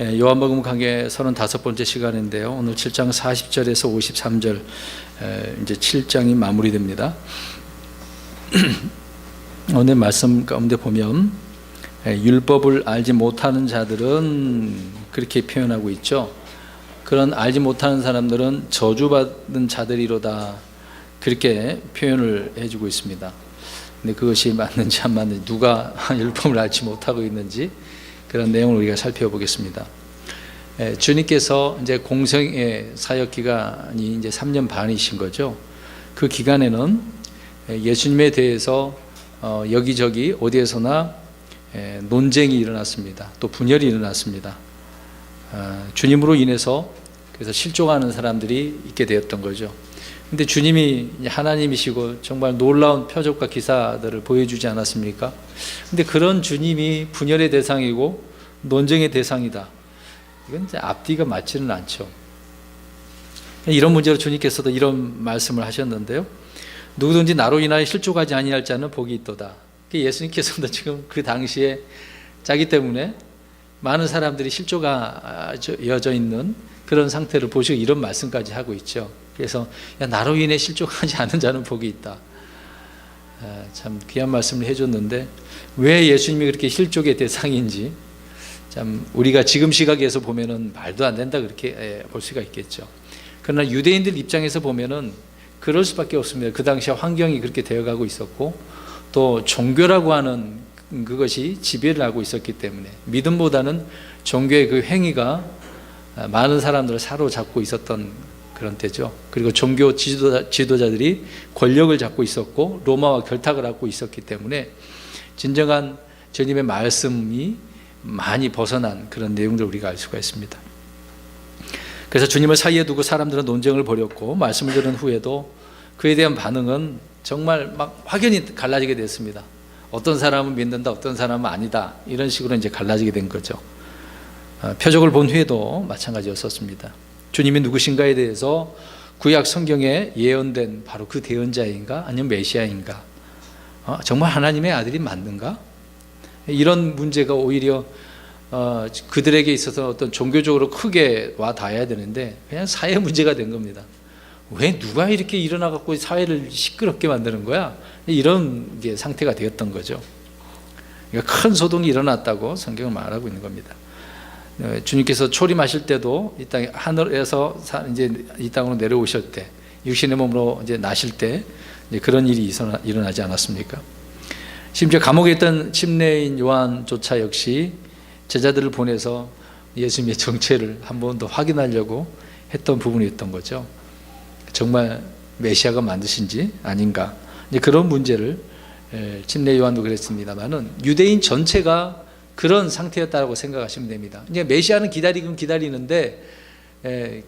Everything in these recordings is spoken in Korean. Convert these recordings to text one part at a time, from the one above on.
요한복음 강해 35번째 시간인데요. 오늘 7장 40절에서 53절, 이제 7장이 마무리됩니다. 오늘 말씀 가운데 보면 율법을 알지 못하는 자들은 그렇게 표현하고 있죠. 그런 알지 못하는 사람들은 저주받은 자들이로다, 그렇게 표현을 해주고 있습니다. 근데 그것이 맞는지 안 맞는지, 누가 율법을 알지 못하고 있는지, 그런 내용을 우리가 살펴보겠습니다. 주님께서 이제 공생의 사역 기간이 이제 3년 반이신 거죠. 그 기간에는 예수님에 대해서 여기저기 어디에서나 논쟁이 일어났습니다. 또 분열이 일어났습니다. 주님으로 인해서 그래서 실족하는 사람들이 있게 되었던 거죠. 근데 주님이 하나님이시고 정말 놀라운 표적과 기사들을 보여주지 않았습니까? 근데 그런 주님이 분열의 대상이고 논쟁의 대상이다, 이건 이제 앞뒤가 맞지는 않죠. 이런 문제로 주님께서도 이런 말씀을 하셨는데요. 누구든지 나로 인하여 실족하지 아니할 자는 복이 있도다. 예수님께서도 지금 그 당시에 자기 때문에 많은 사람들이 실족하여져 있는 그런 상태를 보시고 이런 말씀까지 하고 있죠. 그래서 나로 인해 실족하지 않은 자는 복이 있다. 참 귀한 말씀을 해줬는데, 왜 예수님이 그렇게 실족의 대상인지 참 우리가 지금 시각에서 보면은 말도 안 된다, 그렇게 볼 수가 있겠죠. 그러나 유대인들 입장에서 보면은 그럴 수밖에 없습니다. 그 당시 환경이 그렇게 되어가고 있었고, 또 종교라고 하는 그것이 지배를 하고 있었기 때문에 믿음보다는 종교의 그 행위가 많은 사람들을 사로잡고 있었던 그런 때죠. 그리고 종교 지도자들이 권력을 잡고 있었고 로마와 결탁을 하고 있었기 때문에 진정한 주님의 말씀이 많이 벗어난 그런 내용들을 우리가 알 수가 있습니다. 그래서 주님을 사이에 두고 사람들은 논쟁을 벌였고, 말씀을 들은 후에도 그에 대한 반응은 정말 막 확연히 갈라지게 됐습니다. 어떤 사람은 믿는다, 어떤 사람은 아니다, 이런 식으로 이제 갈라지게 된 거죠. 표적을 본 후에도 마찬가지였었습니다. 주님이 누구신가에 대해서 구약 성경에 예언된 바로 그 대언자인가, 아니면 메시아인가, 정말 하나님의 아들이 맞는가, 이런 문제가 오히려 그들에게 있어서 어떤 종교적으로 크게 와 닿아야 되는데 그냥 사회 문제가 된 겁니다. 왜 누가 이렇게 일어나 갖고 사회를 시끄럽게 만드는 거야? 이런 게 상태가 되었던 거죠. 그러니까 큰 소동이 일어났다고 성경은 말하고 있는 겁니다. 주님께서 초림하실 때도 이 땅에 하늘에서 이제 이 땅으로 내려오실 때, 육신의 몸으로 이제 나실 때 이제 그런 일이 일어나지 않았습니까? 심지어 감옥에 있던 침례인 요한조차 역시 제자들을 보내서 예수님의 정체를 한 번 더 확인하려고 했던 부분이었던 거죠. 정말 메시아가 만드신지 아닌가, 이제 그런 문제를, 침례 요한도 그랬습니다만은 유대인 전체가 그런 상태였다고 생각하시면 됩니다. 이제 메시아는 기다리긴 기다리는데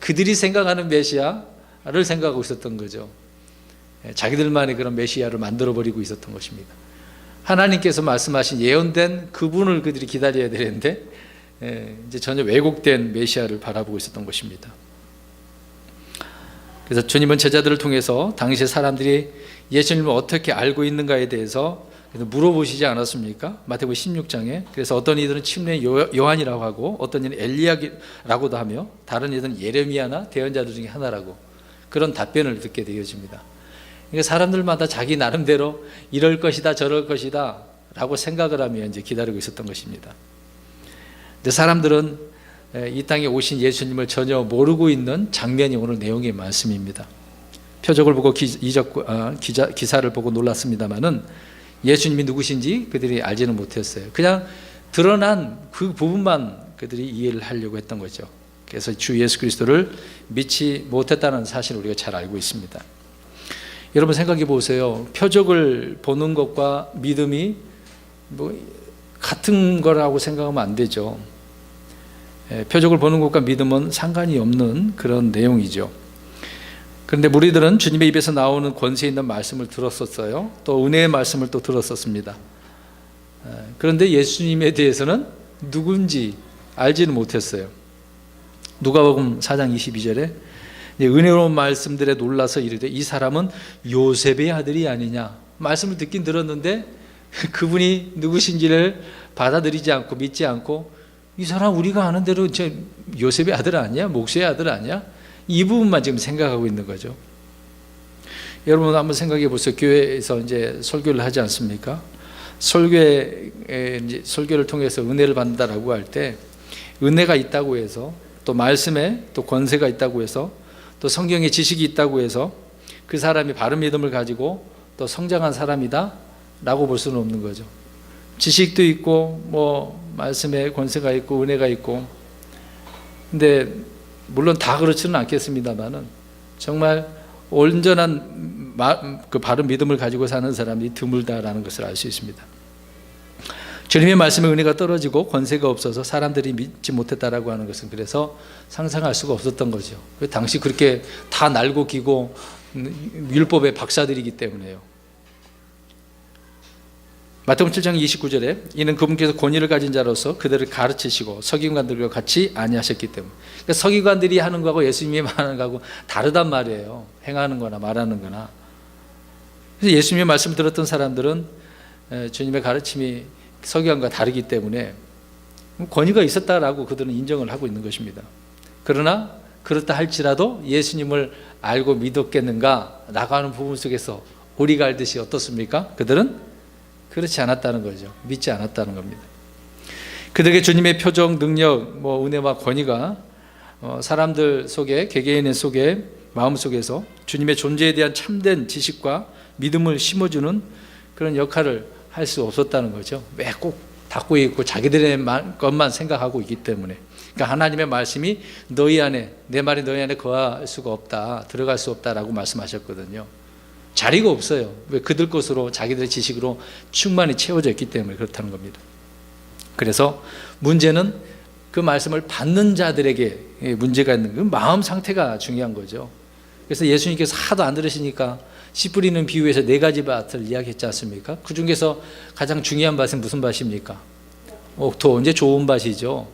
그들이 생각하는 메시아를 생각하고 있었던 거죠. 자기들만의 그런 메시아를 만들어버리고 있었던 것입니다. 하나님께서 말씀하신 예언된 그분을 그들이 기다려야 되는데 이제 전혀 왜곡된 메시아를 바라보고 있었던 것입니다. 그래서 주님은 제자들을 통해서 당시 사람들이 예수님을 어떻게 알고 있는가에 대해서 물어보시지 않았습니까? 마태복음 16장에. 그래서 어떤 이들은 침례 요한이라고 하고, 어떤 이들은 엘리야라고도 하며, 다른 이들은 예레미야나 대언자들 중에 하나라고, 그런 답변을 듣게 되어집니다. 그러니까 사람들마다 자기 나름대로 이럴 것이다, 저럴 것이다 라고 생각을 하며 이제 기다리고 있었던 것입니다. 근데 사람들은 이 땅에 오신 예수님을 전혀 모르고 있는 장면이 오늘 내용의 말씀입니다. 표적을 보고 기사를 보고 놀랐습니다마는 예수님이 누구신지 그들이 알지는 못했어요. 그냥 드러난 그 부분만 그들이 이해를 하려고 했던 거죠. 그래서 주 예수 그리스도를 믿지 못했다는 사실을 우리가 잘 알고 있습니다. 여러분 생각해 보세요. 표적을 보는 것과 믿음이 뭐 같은 거라고 생각하면 안 되죠. 표적을 보는 것과 믿음은 상관이 없는 그런 내용이죠. 그런데 무리들은 주님의 입에서 나오는 권세 있는 말씀을 들었었어요. 또 은혜의 말씀을 또 들었었습니다. 그런데 예수님에 대해서는 누군지 알지는 못했어요. 누가복음 4장 22절에 은혜로운 말씀들에 놀라서 이르되 이 사람은 요셉의 아들이 아니냐, 말씀을 듣긴 들었는데 그분이 누구신지를 받아들이지 않고 믿지 않고 이 사람 우리가 아는 대로 요셉의 아들 아니야? 목수의 아들 아니야? 이 부분만 지금 생각하고 있는 거죠. 여러분 한번 생각해 보세요. 교회에서 이제 설교를 하지 않습니까? 설교를 통해서 은혜를 받는다라고 할 때 은혜가 있다고 해서 또 말씀에 또 권세가 있다고 해서 또 성경의 지식이 있다고 해서 그 사람이 바른 믿음을 가지고 또 성장한 사람이다 라고 볼 수는 없는 거죠. 지식도 있고 뭐 말씀에 권세가 있고 은혜가 있고, 근데 물론 다 그렇지는 않겠습니다만은 정말 온전한 그 바른 믿음을 가지고 사는 사람이 드물다라는 것을 알 수 있습니다. 주님의 말씀에 은혜가 떨어지고 권세가 없어서 사람들이 믿지 못했다라고 하는 것은 그래서 상상할 수가 없었던 거죠. 당시 그렇게 다 날고 기고 율법의 박사들이기 때문에요. 마태복음 7장 29절에 이는 그분께서 권위를 가진 자로서 그들을 가르치시고 서기관들과 같이 아니하셨기 때문에, 그러니까 서기관들이 하는 거하고 예수님이 하는 거하고 다르단 말이에요. 행하는 거나 말하는 거나. 그래서 예수님의 말씀을 들었던 사람들은 주님의 가르침이 서기관과 다르기 때문에 권위가 있었다라고 그들은 인정을 하고 있는 것입니다. 그러나 그렇다 할지라도 예수님을 알고 믿었겠는가 라고 하는 부분 속에서 우리가 알듯이 어떻습니까? 그들은 그렇지 않았다는 거죠. 믿지 않았다는 겁니다. 그들에게 주님의 표정, 능력, 은혜와 권위가 사람들 속에, 개개인의 속에, 마음 속에서 주님의 존재에 대한 참된 지식과 믿음을 심어주는 그런 역할을 할 수 없었다는 거죠. 왜 꼭 닫고 있고 자기들의 것만 생각하고 있기 때문에. 그러니까 하나님의 말씀이 너희 안에, 내 말이 너희 안에 거할 수가 없다, 들어갈 수 없다라고 말씀하셨거든요. 자리가 없어요. 왜? 그들 것으로, 자기들의 지식으로 충만히 채워져 있기 때문에 그렇다는 겁니다. 그래서 문제는 그 말씀을 받는 자들에게 문제가 있는 그 마음 상태가 중요한 거죠. 그래서 예수님께서 하도 안 들으시니까 씨 뿌리는 비유에서 4가지 밭을 이야기했지 않습니까? 그 중에서 가장 중요한 밭은 무슨 밭입니까? 옥토, 이제 좋은 밭이죠.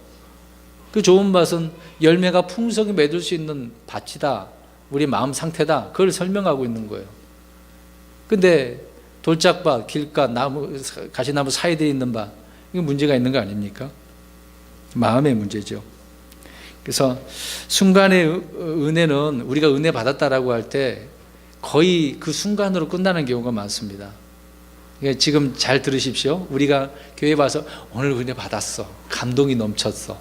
그 좋은 밭은 열매가 풍성히 맺을 수 있는 밭이다, 우리 마음 상태다, 그걸 설명하고 있는 거예요. 근데 돌짝밭, 길가, 나무, 가시나무 사이에 있는 밭, 이거 문제가 있는 거 아닙니까? 마음의 문제죠. 그래서 순간의 은혜는 우리가 은혜 받았다라고 할 때 거의 그 순간으로 끝나는 경우가 많습니다. 그러니까 지금 잘 들으십시오. 우리가 교회 와서 오늘 은혜 받았어, 감동이 넘쳤어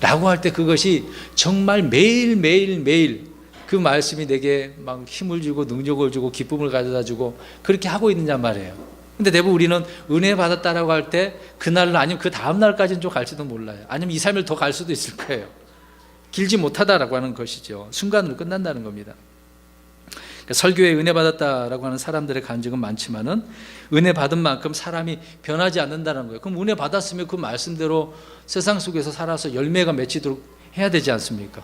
라고 할 때 그것이 정말 매일 그 말씀이 내게 막 힘을 주고 능력을 주고 기쁨을 가져다 주고 그렇게 하고 있느냐 말이에요. 근데 대부분 우리는 은혜 받았다라고 할 때 그날 아니면 그 다음 날까지는 좀 갈지도 몰라요. 아니면 2, 3일 더 갈 수도 있을 거예요. 길지 못하다라고 하는 것이죠. 순간으로 끝난다는 겁니다. 그러니까 설교에 은혜 받았다라고 하는 사람들의 간증은 많지만은 은혜 받은 만큼 사람이 변하지 않는다는 거예요. 그럼 은혜 받았으면 그 말씀대로 세상 속에서 살아서 열매가 맺히도록 해야 되지 않습니까?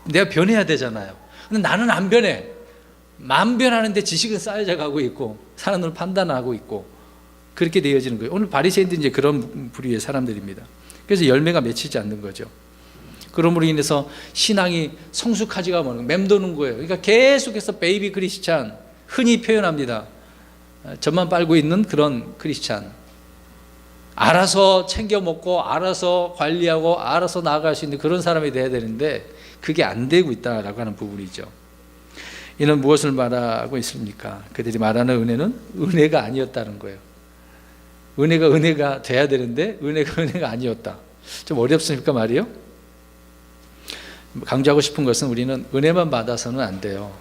내가 변해야 되잖아요. 근데 나는 안 변해. 만 변하는데 지식은 쌓여져 가고 있고 사람을 판단하고 있고 그렇게 되어지는 거예요. 오늘 바리새인들이 이제 그런 부류의 사람들입니다. 그래서 열매가 맺히지 않는 거죠. 그러므로 인해서 신앙이 성숙하지가 않은, 맴도는 거예요. 그러니까 계속해서 베이비 크리스찬, 흔히 표현합니다. 젖만 빨고 있는 그런 크리스찬. 알아서 챙겨 먹고 알아서 관리하고 알아서 나아갈 수 있는 그런 사람이 돼야 되는데 그게 안 되고 있다라고 하는 부분이죠. 이는 무엇을 말하고 있습니까? 그들이 말하는 은혜는 은혜가 아니었다는 거예요. 은혜가 돼야 되는데 은혜가 아니었다. 좀 어렵습니까 말이요? 강조하고 싶은 것은 우리는 은혜만 받아서는 안 돼요.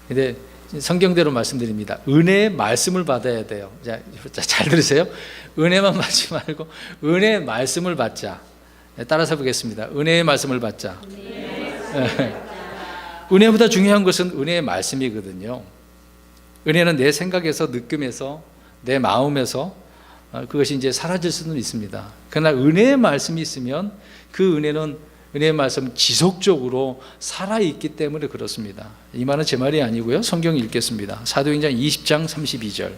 근데 성경대로 말씀드립니다. 은혜의 말씀을 받아야 돼요. 자, 잘 들으세요. 은혜만 받지 말고 은혜의 말씀을 받자. 따라서 보겠습니다. 은혜의 말씀을 받자. 은혜보다 중요한 것은 은혜의 말씀이거든요. 은혜는 내 생각에서, 느낌에서, 내 마음에서 그것이 이제 사라질 수는 있습니다. 그러나 은혜의 말씀이 있으면 그 은혜의 말씀은 지속적으로 살아있기 때문에 그렇습니다. 이 말은 제 말이 아니고요. 성경 읽겠습니다. 사도행전 20장 32절.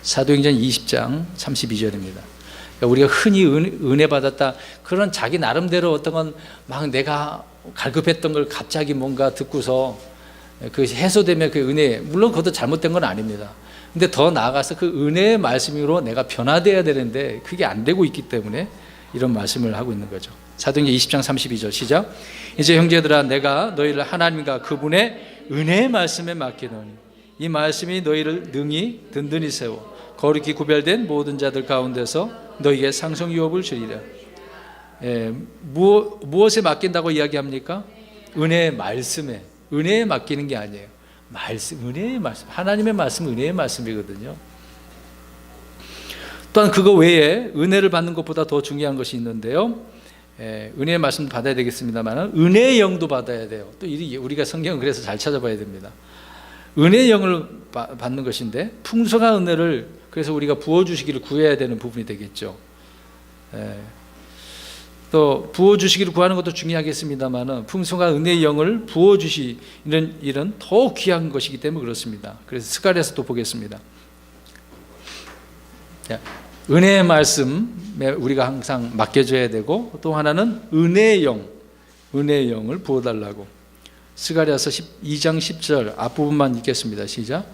사도행전 20장 32절입니다. 우리가 흔히 은혜 받았다, 그런 자기 나름대로 어떤 건 막 내가 갈급했던 걸 갑자기 뭔가 듣고서 그 해소되면 그 은혜, 물론 그것도 잘못된 건 아닙니다. 근데 더 나아가서 그 은혜의 말씀으로 내가 변화되어야 되는데 그게 안 되고 있기 때문에 이런 말씀을 하고 있는 거죠. 사도행전 20장 32절 시작. 이제 형제들아 내가 너희를 하나님과 그분의 은혜의 말씀에 맡기노니 이 말씀이 너희를 능히 든든히 세워 거룩히 구별된 모든 자들 가운데서 너희에게 상속 유업을 주리라. 무엇에 맡긴다고 이야기합니까? 은혜의 말씀에. 은혜에 맡기는 게 아니에요. 말씀, 은혜의 말씀. 하나님의 말씀, 은혜의 말씀이거든요. 또한 그거 외에 은혜를 받는 것보다 더 중요한 것이 있는데요. 은혜의 말씀도 받아야 되겠습니다만 은혜의 영도 받아야 돼요. 또 우리가 성경은 그래서 잘 찾아봐야 됩니다. 은혜의 영을 받는 것인데 풍성한 은혜를 그래서 우리가 부어주시기를 구해야 되는 부분이 되겠죠. 또 부어주시기를 구하는 것도 중요하겠습니다만 풍성한 은혜의 영을 부어주시는 일은 더 귀한 것이기 때문에 그렇습니다. 그래서 스가랴에서 또 보겠습니다. 은혜의 말씀에 우리가 항상 맡겨줘야 되고 또 하나는 은혜의 영을 부어달라고. 스가랴서 2장 10절 앞부분만 읽겠습니다. 시작.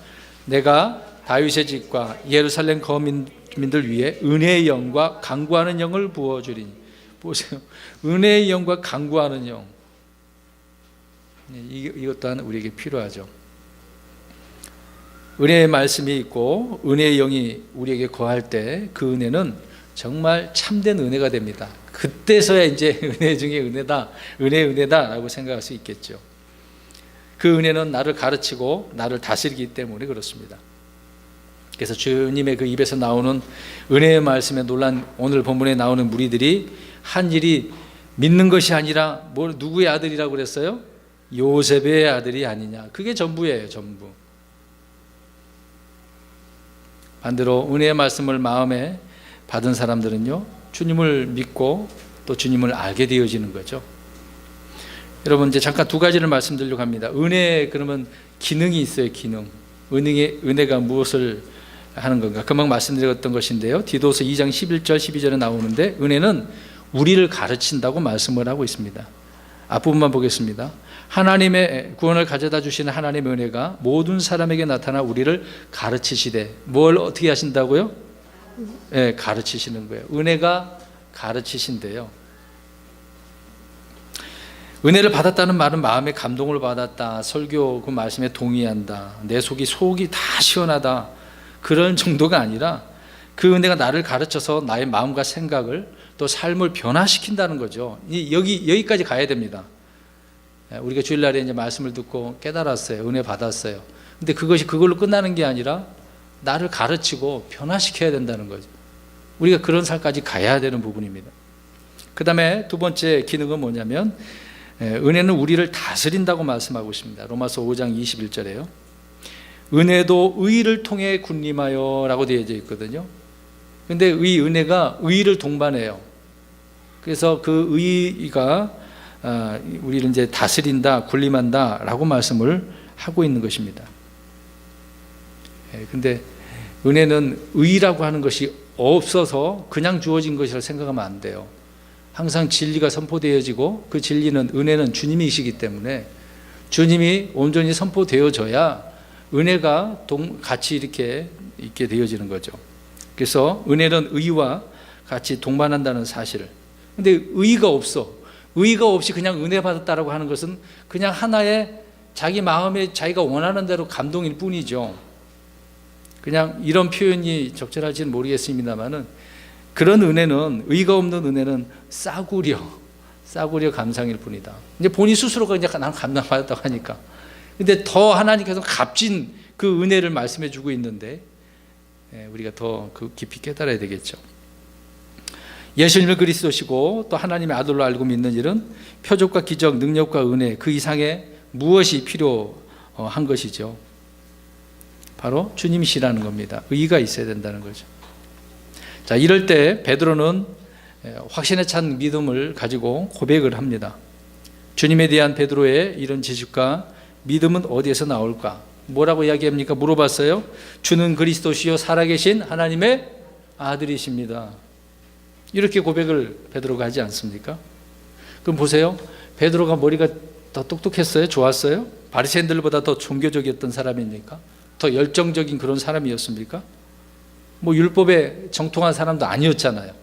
내가 다윗의 집과 예루살렘 거민들 위에 은혜의 영과 간구하는 영을 부어주리니. 보세요. 은혜의 영과 간구하는 영. 이것 또한 우리에게 필요하죠. 은혜의 말씀이 있고 은혜의 영이 우리에게 거할 때 그 은혜는 정말 참된 은혜가 됩니다. 그때서야 이제 은혜 중에 은혜다라고 생각할 수 있겠죠. 그 은혜는 나를 가르치고 나를 다스리기 때문에 그렇습니다. 그래서 주님의 그 입에서 나오는 은혜의 말씀에 놀란 오늘 본문에 나오는 무리들이 한 일이 믿는 것이 아니라 누구의 아들이라고 그랬어요? 요셉의 아들이 아니냐. 그게 전부예요. 전부. 반대로 은혜의 말씀을 마음에 받은 사람들은요, 주님을 믿고 또 주님을 알게 되어지는 거죠. 여러분, 이제 잠깐 두 가지를 말씀드리려고 합니다. 은혜, 그러면 기능이 있어요. 기능. 은혜가 무엇을 하는 건가? 금방 말씀드렸던 것인데요. 디도서 2장 11절 12절에 나오는데 은혜는 우리를 가르친다고 말씀을 하고 있습니다. 앞부분만 보겠습니다. 하나님의 구원을 가져다 주시는 하나님의 은혜가 모든 사람에게 나타나 우리를 가르치시되, 뭘 어떻게 하신다고요? 네, 가르치시는 거예요. 은혜가 가르치신대요. 은혜를 받았다는 말은 마음의 감동을 받았다, 설교 그 말씀에 동의한다, 내 속이 다 시원하다, 그런 정도가 아니라 그 은혜가 나를 가르쳐서 나의 마음과 생각을 또 삶을 변화시킨다는 거죠. 여기까지 가야 됩니다. 우리가 주일날에 이제 말씀을 듣고 깨달았어요. 은혜 받았어요. 근데 그것이 그걸로 끝나는 게 아니라 나를 가르치고 변화시켜야 된다는 거죠. 우리가 그런 삶까지 가야 되는 부분입니다. 그 다음에 두 번째 기능은 뭐냐면 은혜는 우리를 다스린다고 말씀하고 있습니다. 로마서 5장 21절에요. 은혜도 의를 통해 군림하여 라고 되어져 있거든요. 근데 이 은혜가 의를 동반해요. 그래서 그 의가 우리를 이제 다스린다, 군림한다 라고 말씀을 하고 있는 것입니다. 근데 은혜는 의라고 하는 것이 없어서 그냥 주어진 것이라 생각하면 안 돼요. 항상 진리가 선포되어지고 그 진리는, 은혜는 주님이시기 때문에 주님이 온전히 선포되어져야 은혜가 같이 이렇게 있게 되어지는 거죠. 그래서 은혜는 의와 같이 동반한다는 사실을. 근데 의가 없이 그냥 은혜 받았다라고 하는 것은 그냥 하나의 자기 마음에 자기가 원하는 대로 감동일 뿐이죠. 그냥 이런 표현이 적절할지는 모르겠습니다만은 그런 은혜는, 의가 없는 은혜는 싸구려 감상일 뿐이다. 이제 본인 스스로가 이제 난 감당받았다고 하니까. 근데 더 하나님께서 값진 그 은혜를 말씀해 주고 있는데 우리가 더 깊이 깨달아야 되겠죠. 예수님을 그리스도시고 또 하나님의 아들로 알고 믿는 일은 표적과 기적, 능력과 은혜 그 이상의 무엇이 필요한 것이죠. 바로 주님이시라는 겁니다. 의가 있어야 된다는 거죠. 자, 이럴 때 베드로는 확신에 찬 믿음을 가지고 고백을 합니다. 주님에 대한 베드로의 이런 지식과 믿음은 어디에서 나올까? 뭐라고 이야기합니까? 물어봤어요. 주는 그리스도시요 살아계신 하나님의 아들이십니다. 이렇게 고백을 베드로가 하지 않습니까? 그럼 보세요. 베드로가 머리가 더 똑똑했어요? 좋았어요? 바리새인들보다 더 종교적이었던 사람입니까? 더 열정적인 그런 사람이었습니까? 뭐 율법에 정통한 사람도 아니었잖아요.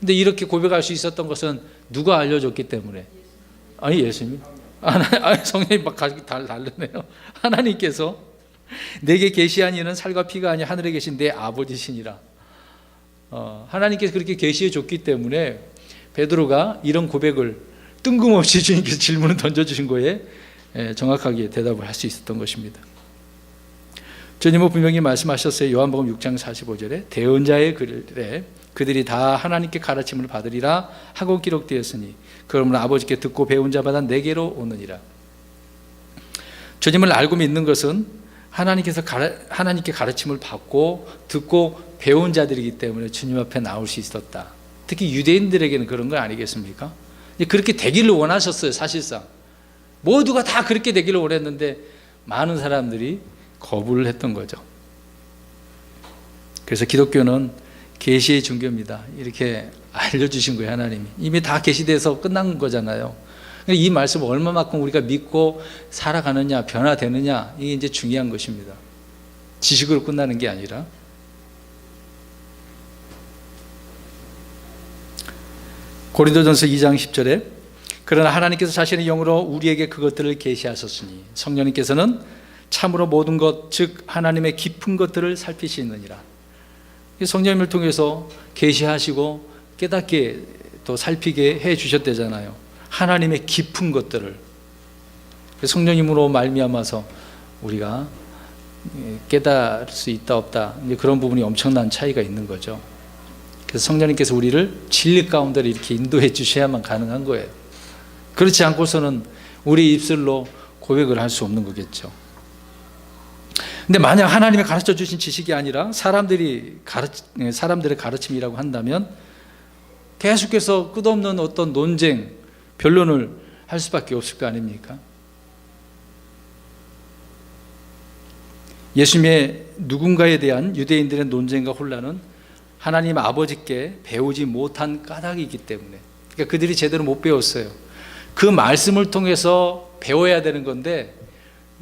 근데 이렇게 고백할 수 있었던 것은 누가 알려줬기 때문에? 아니, 예수님. 성령이 막 다르네요. 하나님께서 내게 계시한 이는 살과 피가 아니 하늘에 계신 내 아버지시니라. 하나님께서 그렇게 계시해 줬기 때문에 베드로가 이런 고백을 뜬금없이 주님께서 질문을 던져주신 거에 정확하게 대답을 할 수 있었던 것입니다. 주님은 분명히 말씀하셨어요. 요한복음 6장 45절에 대언자의 글에 그들이 다 하나님께 가르침을 받으리라 하고 기록되었으니 그러므로 아버지께 듣고 배운 자마다 내게로 오느니라. 주님을 알고 믿는 것은 하나님께 가르침을 받고 듣고 배운 자들이기 때문에 주님 앞에 나올 수 있었다. 특히 유대인들에게는 그런 거 아니겠습니까? 그렇게 되기를 원하셨어요. 사실상 모두가 다 그렇게 되기를 원했는데 많은 사람들이 거부를 했던 거죠. 그래서 기독교는 계시의 종교입니다. 이렇게 알려주신 거예요. 하나님이 이미 다 계시돼서 끝난 거잖아요. 이 말씀을 얼마만큼 우리가 믿고 살아가느냐, 변화되느냐, 이게 이제 중요한 것입니다. 지식으로 끝나는 게 아니라. 고린도전서 2장 10절에 그러나 하나님께서 자신의 영으로 우리에게 그것들을 계시하셨으니 성령님께서는 참으로 모든 것, 즉 하나님의 깊은 것들을 살피시느니라. 성령님을 통해서 계시하시고 깨닫게 또 살피게 해 주셨대잖아요. 하나님의 깊은 것들을. 성령님으로 말미암아서 우리가 깨달을 수 있다 없다, 그런 부분이 엄청난 차이가 있는 거죠. 그래서 성령님께서 우리를 진리 가운데로 이렇게 인도해 주셔야만 가능한 거예요. 그렇지 않고서는 우리 입술로 고백을 할 수 없는 거겠죠. 근데 만약 하나님이 가르쳐 주신 지식이 아니라 사람들의 가르침이라고 한다면 계속해서 끝없는 어떤 논쟁, 변론을 할 수밖에 없을 거 아닙니까? 예수님의 누군가에 대한 유대인들의 논쟁과 혼란은 하나님 아버지께 배우지 못한 까닭이기 때문에, 그러니까 그들이 제대로 못 배웠어요. 그 말씀을 통해서 배워야 되는 건데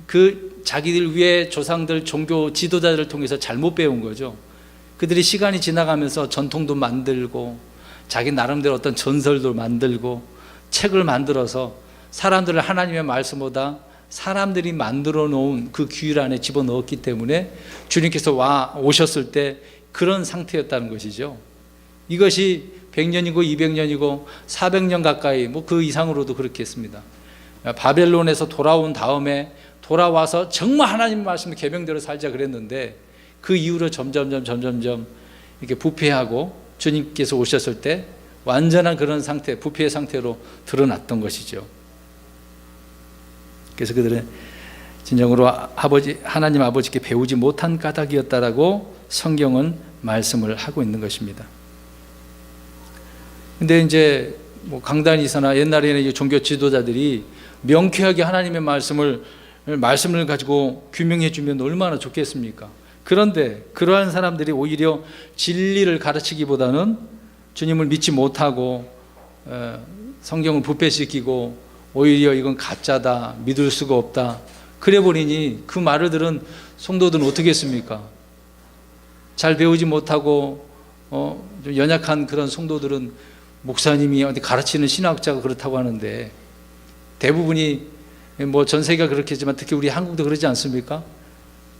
그 자기들 위에 조상들, 종교 지도자들을 통해서 잘못 배운 거죠. 그들이 시간이 지나가면서 전통도 만들고 자기 나름대로 어떤 전설도 만들고 책을 만들어서 사람들을 하나님의 말씀보다 사람들이 만들어 놓은 그 규율 안에 집어넣었기 때문에 주님께서 오셨을 때 그런 상태였다는 것이죠. 이것이 100년이고 200년이고 400년 가까이 그 이상으로도 그렇게 했습니다. 바벨론에서 돌아온 다음에 돌아와서 정말 하나님의 말씀을 계명대로 살자 그랬는데 그 이후로 점점 이렇게 부패하고 주님께서 오셨을 때 완전한 그런 상태, 부패의 상태로 드러났던 것이죠. 그래서 그들은 진정으로 하나님 아버지께 배우지 못한 까닭이었다라고 성경은 말씀을 하고 있는 것입니다. 근데 이제 강단이서나 옛날에는 종교 지도자들이 명쾌하게 하나님의 말씀을 가지고 규명해 주면 얼마나 좋겠습니까? 그런데 그러한 사람들이 오히려 진리를 가르치기보다는 주님을 믿지 못하고 성경을 부패시키고 오히려 이건 가짜다, 믿을 수가 없다, 그래 버리니 그 말을 들은 성도들은 어떻게 했습니까? 잘 배우지 못하고 좀 연약한 그런 성도들은 목사님이 어디 가르치는 신학자가 그렇다고 하는데, 대부분이 전 세계가 그렇겠지만 특히 우리 한국도 그러지 않습니까?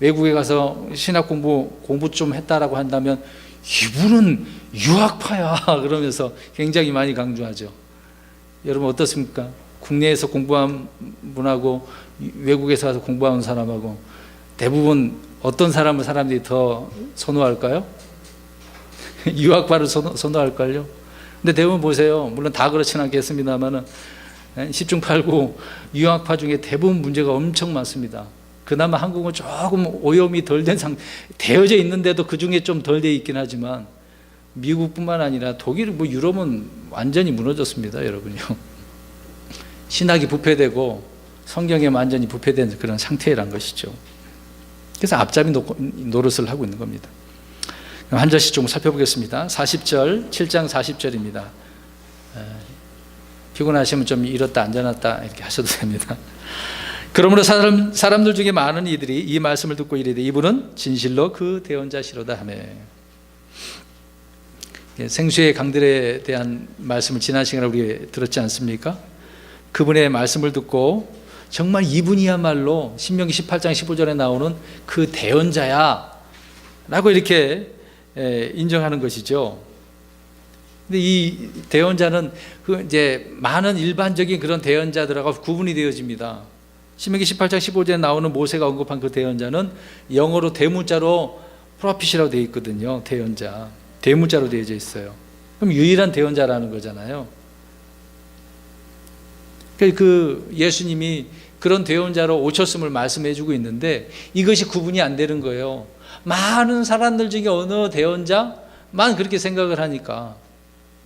외국에 가서 신학 공부 좀 했다라고 한다면 이분은 유학파야 그러면서 굉장히 많이 강조하죠. 여러분 어떻습니까? 국내에서 공부한 분하고 외국에서 가서 공부한 사람하고 대부분 어떤 사람을 사람들이 더 선호할까요? 유학파를 선호할걸요? 근데 대부분 보세요. 물론 다 그렇지는 않겠습니다만은 10중 8구 유학파 중에 대부분 문제가 엄청 많습니다. 그나마 한국은 조금 오염이 덜 된 되어져 있는데도 그 중에 좀 덜 돼 있긴 하지만 미국뿐만 아니라 독일, 유럽은 완전히 무너졌습니다, 여러분요. 신학이 부패되고 성경에 완전히 부패된 그런 상태란 것이죠. 그래서 앞잡이 노릇을 하고 있는 겁니다. 한 절씩 좀 살펴보겠습니다. 40절, 7장 40절입니다. 피곤하시면 좀 일었다 앉아놨다 이렇게 하셔도 됩니다. 그러므로 사람들 중에 많은 이들이 이 말씀을 듣고 이르되 이분은 진실로 그 대언자시로다 하매. 생수의 강들에 대한 말씀을 지난 시간에 우리 들었지 않습니까? 그분의 말씀을 듣고 정말 이분이야말로 신명기 18장 15절에 나오는 그 대언자야 라고 이렇게 인정하는 것이죠. 근데 이 대언자는 이제 많은 일반적인 그런 대언자들하고 구분이 되어집니다. 신명기 18장 15절에 나오는 모세가 언급한 그 대언자는 영어로 대문자로 프로핏이라고 되어 있거든요. 대언자. 대문자로 되어져 있어요. 그럼 유일한 대언자라는 거잖아요. 그 예수님이 그런 대언자로 오셨음을 말씀해 주고 있는데 이것이 구분이 안 되는 거예요. 많은 사람들 중에 어느 대언자만 그렇게 생각을 하니까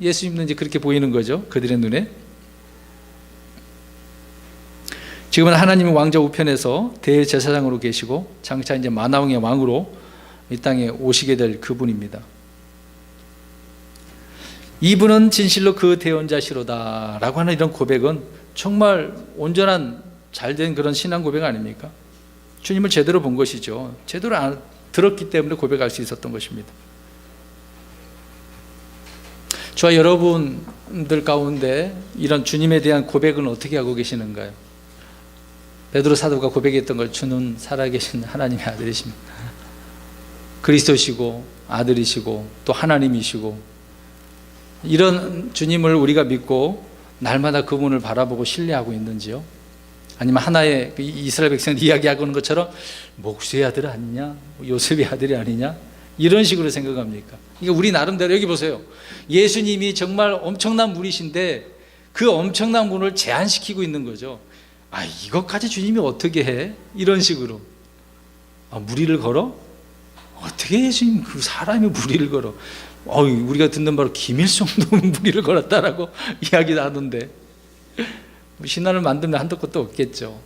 예수님은 이제 그렇게 보이는 거죠. 그들의 눈에. 지금은 하나님의 왕자 우편에서 대제사장으로 계시고 장차 이제 만왕의 왕으로 이 땅에 오시게 될 그분입니다. 이분은 진실로 그 대언자시로다 라고 하는 이런 고백은 정말 온전한 잘된 그런 신앙 고백 아닙니까? 주님을 제대로 본 것이죠. 제대로 들었기 때문에 고백할 수 있었던 것입니다. 저와 여러분들 가운데 이런 주님에 대한 고백은 어떻게 하고 계시는가요? 베드로 사도가 고백했던 것, 주는 살아계신 하나님의 아들이십니다. 그리스도시고 아들이시고 또 하나님이시고 이런 주님을 우리가 믿고 날마다 그분을 바라보고 신뢰하고 있는지요? 아니면 하나의 이스라엘 백성들 이야기하는 것처럼 목수의 아들 아니냐? 요셉의 아들이 아니냐? 이런 식으로 생각합니까? 이게 우리 나름대로 여기 보세요. 예수님이 정말 엄청난 분이신데 그 엄청난 분을 제한시키고 있는 거죠. 아, 이것까지 주님이 어떻게 해? 이런 식으로. 아, 무리를 걸어? 어떻게 예수님 그 사람이 무리를 걸어? 우리가 듣는 바로 김일성도 무리를 걸었다라고 이야기 나누는데 신화를 만들면 한도 끝도 없겠죠.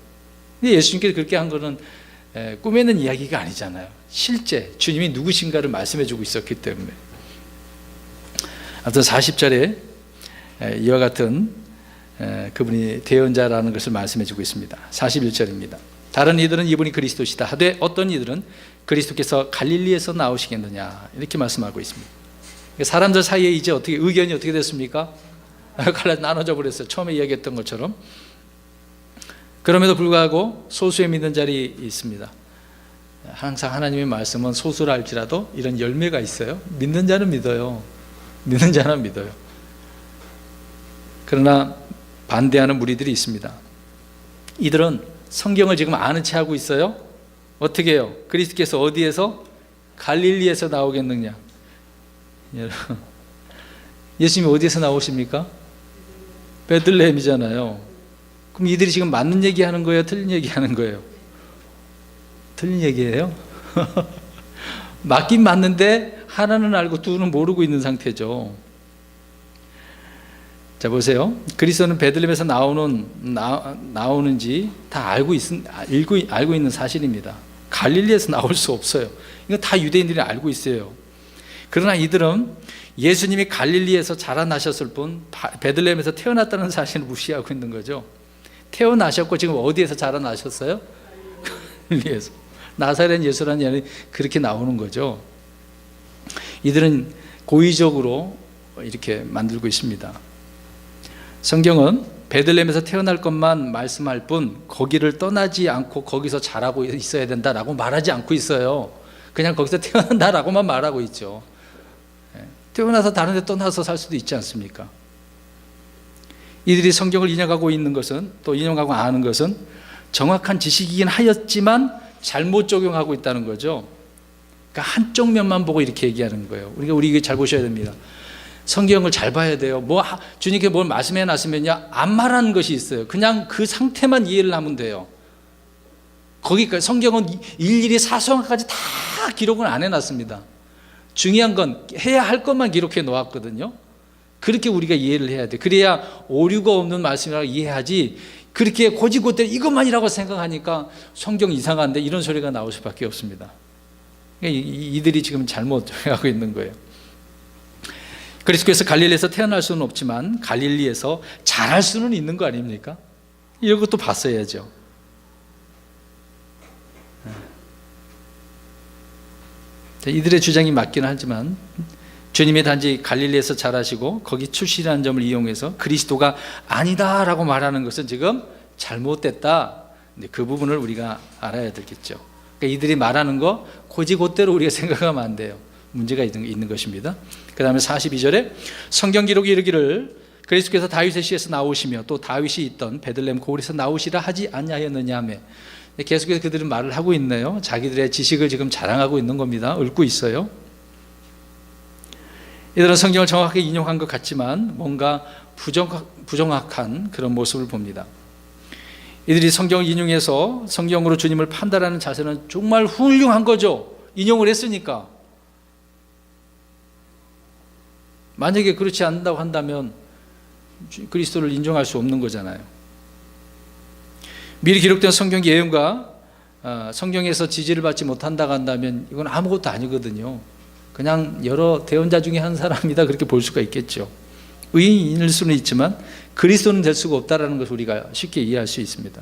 근데 예수님께서 그렇게 한 거는 꾸며낸 이야기가 아니잖아요. 실제 주님이 누구신가를 말씀해 주고 있었기 때문에. 아무튼 40절에 이와 같은 그분이 대언자라는 것을 말씀해 주고 있습니다. 41절입니다. 다른 이들은 이분이 그리스도시다 하되 어떤 이들은 그리스도께서 갈릴리에서 나오시겠느냐 이렇게 말씀하고 있습니다. 사람들 사이에 이제 의견이 어떻게 됐습니까? 갈라 나눠져 버렸어요. 처음에 이야기했던 것처럼. 그럼에도 불구하고 소수의 믿는 자리 있습니다. 항상 하나님의 말씀은 소수라 할지라도 이런 열매가 있어요. 믿는 자는 믿어요. 믿는 자는 믿어요. 그러나 반대하는 무리들이 있습니다. 이들은 성경을 지금 아는 채 하고 있어요. 어떻게 해요? 그리스도께서 어디에서? 갈릴리에서 나오겠느냐? 예수님이 어디에서 나오십니까? 베들레헴이잖아요. 그럼 이들이 지금 맞는 얘기하는 거예요? 틀린 얘기하는 거예요? 틀린 얘기예요? 맞긴 맞는데 하나는 알고 둘은 모르고 있는 상태죠. 자, 보세요. 그리스도는 베들레헴에서 나오는지 다 알고 있는 사실입니다. 갈릴리에서 나올 수 없어요. 이거 다 유대인들이 알고 있어요. 그러나 이들은 예수님이 갈릴리에서 자라나셨을 뿐 베들레헴에서 태어났다는 사실을 무시하고 있는 거죠. 태어나셨고 지금 어디에서 자라나셨어요? 갈릴리에서. 나사렛 예수라는 이름이 그렇게 나오는 거죠. 이들은 고의적으로 이렇게 만들고 있습니다. 성경은 베들레헴에서 태어날 것만 말씀할 뿐 거기를 떠나지 않고 거기서 자라고 있어야 된다라고 말하지 않고 있어요. 그냥 거기서 태어난다라고만 말하고 있죠. 태어나서 다른 데 떠나서 살 수도 있지 않습니까? 이들이 성경을 인용하고 있는 것은, 또 인용하고 아는 것은 정확한 지식이긴 하였지만 잘못 적용하고 있다는 거죠. 그러니까 한쪽 면만 보고 이렇게 얘기하는 거예요. 우리 이거 잘 보셔야 됩니다. 성경을 잘 봐야 돼요. 주님께 뭘 말씀해 놨으면요, 안 말하는 것이 있어요. 그냥 그 상태만 이해를 하면 돼요. 거기까지 성경은 일일이 사소한까지 다 기록은 안 해놨습니다. 중요한 건 해야 할 것만 기록해 놓았거든요. 그렇게 우리가 이해를 해야 돼. 그래야 오류가 없는 말씀이라고 이해하지, 그렇게 고지고대로 이것만이라고 생각하니까 성경 이상한데 이런 소리가 나올 수밖에 없습니다. 이들이 지금 잘못 하고 있는 거예요. 그리스도께서 갈릴리에서 태어날 수는 없지만 갈릴리에서 자랄 수는 있는 거 아닙니까? 이런 것도 봤어야죠. 이들의 주장이 맞기는 하지만 주님이 단지 갈릴리에서 자라시고 거기 출신이라는 점을 이용해서 그리스도가 아니다라고 말하는 것은 지금 잘못됐다. 그 부분을 우리가 알아야 되겠죠. 그러니까 이들이 말하는 거 고지곧대로 우리가 생각하면 안 돼요. 문제가 있는 것입니다. 그 다음에 42절에 성경 기록이 이르기를 그리스도께서 다윗의 씨에서 나오시며 또 다윗이 있던 베들레헴 고을에서 나오시라 하지 않냐였느냐 하며 계속해서 그들은 말을 하고 있네요. 자기들의 지식을 지금 자랑하고 있는 겁니다. 읊고 있어요. 이들은 성경을 정확하게 인용한 것 같지만 뭔가 부정확한 그런 모습을 봅니다. 이들이 성경을 인용해서 성경으로 주님을 판단하는 자세는 정말 훌륭한 거죠. 인용을 했으니까. 만약에 그렇지 않는다고 한다면 그리스도를 인정할 수 없는 거잖아요. 미리 기록된 성경 예언과 성경에서 지지를 받지 못한다고 한다면 이건 아무것도 아니거든요. 그냥 여러 대언자 중에 한 사람이다 그렇게 볼 수가 있겠죠. 의인일 수는 있지만 그리스도는 될 수가 없다라는 것을 우리가 쉽게 이해할 수 있습니다.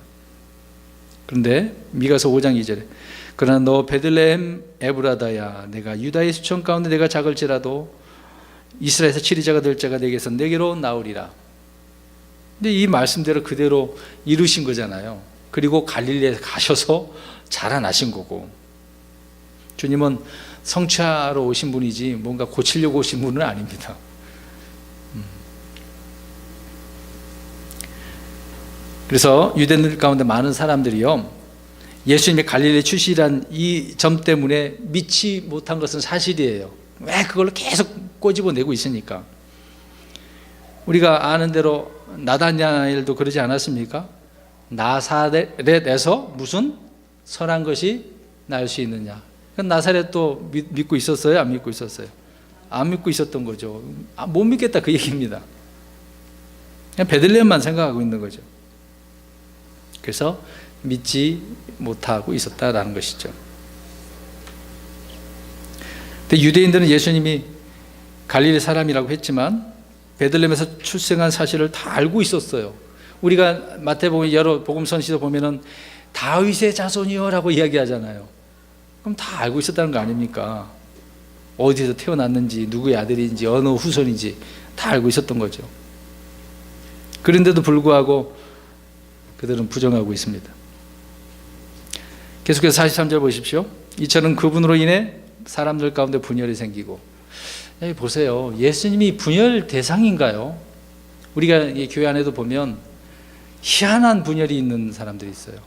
그런데 미가서 5장 2절에 그러나 너 베들레헴 에브라다야 내가 유다의 수천 가운데 내가 작을지라도 이스라엘에서 치리자가 될 자가 내게서 내게로 나오리라. 근데 이 말씀대로 그대로 이루신 거잖아요. 그리고 갈릴리에 가셔서 자라나신 거고, 주님은 성취하러 오신 분이지 뭔가 고치려고 오신 분은 아닙니다. 그래서 유대인들 가운데 많은 사람들이요, 예수님이 갈릴리 출신이란 이 점 때문에 믿지 못한 것은 사실이에요. 왜 그걸로 계속 꼬집어내고 있으니까. 우리가 아는 대로 나다냐엘도 그러지 않았습니까? 나사렛에서 무슨 선한 것이 날 수 있느냐. 나사렛도 믿고 있었어요? 안 믿고 있었어요? 안 믿고 있었던 거죠. 못 믿겠다 그 얘기입니다. 그냥 베들레헴만 생각하고 있는 거죠. 그래서 믿지 못하고 있었다라는 것이죠. 근데 유대인들은 예수님이 갈릴리 사람이라고 했지만 베들레헴에서 출생한 사실을 다 알고 있었어요. 우리가 마태복음 여러 복음 선지서 보면은 다윗의 자손이요라고 이야기하잖아요. 그럼 다 알고 있었다는 거 아닙니까? 어디서 태어났는지, 누구의 아들인지, 어느 후손인지 다 알고 있었던 거죠. 그런데도 불구하고 그들은 부정하고 있습니다. 계속해서 43절 보십시오. 이처럼 그분으로 인해 사람들 가운데 분열이 생기고, 여기 보세요. 예수님이 분열 대상인가요? 우리가 교회 안에도 보면 희한한 분열이 있는 사람들이 있어요.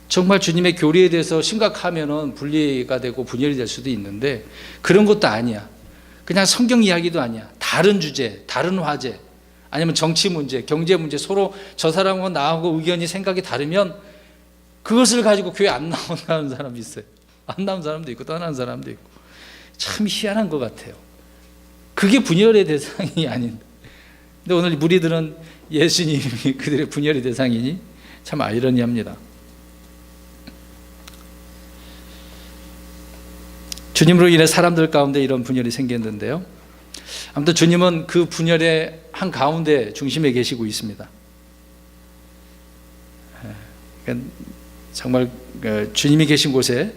정말 주님의 교리에 대해서 심각하면은 분리가 되고 분열이 될 수도 있는데 그런 것도 아니야. 그냥 성경 이야기도 아니야. 다른 주제, 다른 화제, 아니면 정치 문제, 경제 문제, 서로 저 사람하고 나하고 의견이 생각이 다르면 그것을 가지고 교회 안 나오는 사람도 있어요. 안 나온 사람도 있고 떠나는 사람도 있고. 참 희한한 것 같아요. 그게 분열의 대상이 아닌데, 근데 오늘 무리들은 예수님이 그들의 분열의 대상이니 참 아이러니합니다. 주님으로 인해 사람들 가운데 이런 분열이 생겼는데요, 아무튼 주님은 그 분열의 한 가운데 중심에 계시고 있습니다. 그러니까 정말 주님이 계신 곳에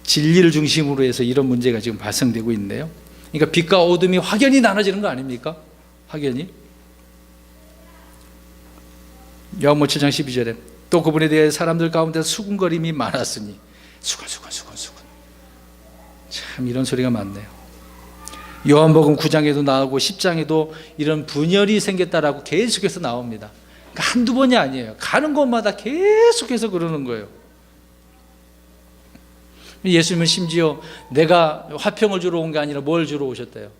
진리를 중심으로 해서 이런 문제가 지금 발생되고 있는데요. 그러니까 빛과 어둠이 확연히 나눠지는 거 아닙니까? 확연히. 요한복음 7장 12절에 또 그분에 대해 사람들 가운데 수군거림이 많았으니, 수군. 참 이런 소리가 많네요. 요한복음 9장에도 나오고 10장에도 이런 분열이 생겼다라고 계속해서 나옵니다. 그러니까 한두 번이 아니에요. 가는 곳마다 계속해서 그러는 거예요. 예수님은 심지어 내가 화평을 주러 온 게 아니라 뭘 주러 오셨대요?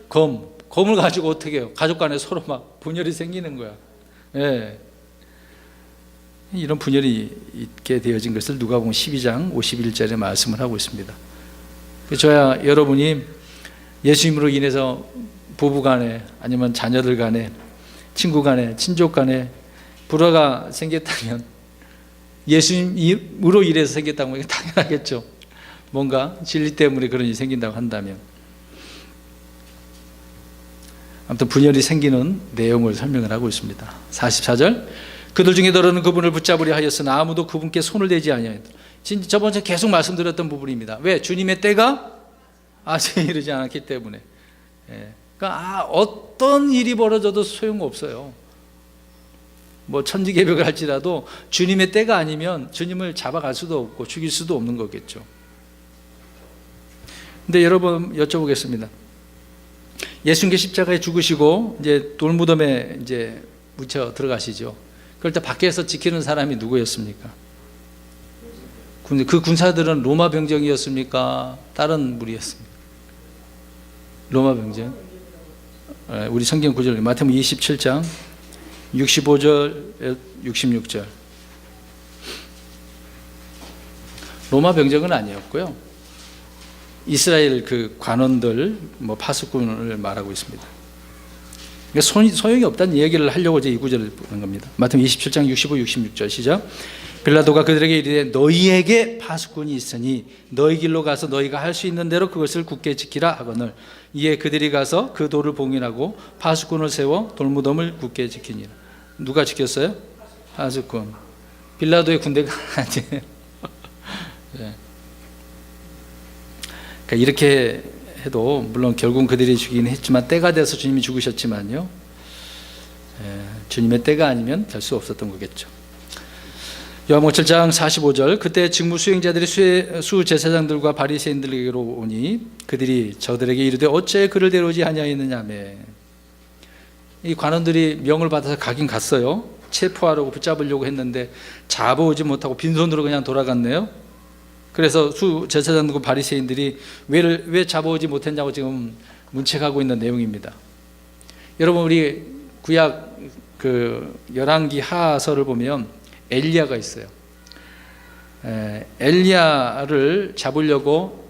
검을 가지고 어떻게 해요? 가족 간에 서로 막 분열이 생기는 거야. 예. 이런 분열이 있게 되어진 것을 누가복음 12장 51절에 말씀을 하고 있습니다. 저야 여러분이 예수님으로 인해서 부부 간에, 아니면 자녀들 간에, 친구 간에, 친족 간에 불화가 생겼다면, 예수님으로 인해서 생겼다고 하면 당연하겠죠. 뭔가 진리 때문에 그런 일이 생긴다고 한다면. 아무튼 분열이 생기는 내용을 설명을 하고 있습니다. 44절, 그들 중에 더러는 그분을 붙잡으려 하였으나 아무도 그분께 손을 대지 아니하였다. 저번에 계속 말씀드렸던 부분입니다. 왜? 주님의 때가 아직 이르지 않았기 때문에. 그러니까 어떤 일이 벌어져도 소용없어요. 뭐 천지개벽을 할지라도 주님의 때가 아니면 주님을 잡아갈 수도 없고 죽일 수도 없는 거겠죠. 근데 여러분 여쭤보겠습니다. 예수님께 십자가에 죽으시고 이제 돌무덤에 이제 묻혀 들어가시죠. 그럴 때 밖에서 지키는 사람이 누구였습니까? 그 군사들은 로마 병정이었습니까? 다른 무리였습니까? 로마 병정. 우리 성경 구절 마태복음 27장 65절 66절. 로마 병정은 아니었고요. 이스라엘 그 관원들 파수꾼을 말하고 있습니다. 그러니까 소용이 없다는 얘기를 하려고 이제 이 구절을 보는 겁니다. 마태복음 27장 65, 66절 시작. 빌라도가 그들에게 이르되 너희에게 파수꾼이 있으니 너희 길로 가서 너희가 할 수 있는 대로 그것을 굳게 지키라 하거늘 이에 그들이 가서 그 돌을 봉인하고 파수꾼을 세워 돌무덤을 굳게 지키니라. 누가 지켰어요? 파수꾼. 빌라도의 군대가 아니에요. 네. 그러니까 이렇게 해도 물론 결국은 그들이 죽이긴 했지만 때가 돼서 주님이 죽으셨지만요, 주님의 때가 아니면 될 수 없었던 거겠죠. 요한복음 7장 45절. 그때 직무 수행자들이 수제사장들과 바리새인들에게로 오니 그들이 저들에게 이르되 어째 그를 데려오지 아니하였느냐며. 이 관원들이 명을 받아서 가긴 갔어요. 체포하려고 붙잡으려고 했는데 잡아오지 못하고 빈손으로 그냥 돌아갔네요. 그래서 수제사장들과 바리새인들이 왜 잡아오지 못했냐고 지금 문책하고 있는 내용입니다. 여러분 우리 구약 그 열왕기 하서를 보면 엘리야가 있어요. 엘리야를 잡으려고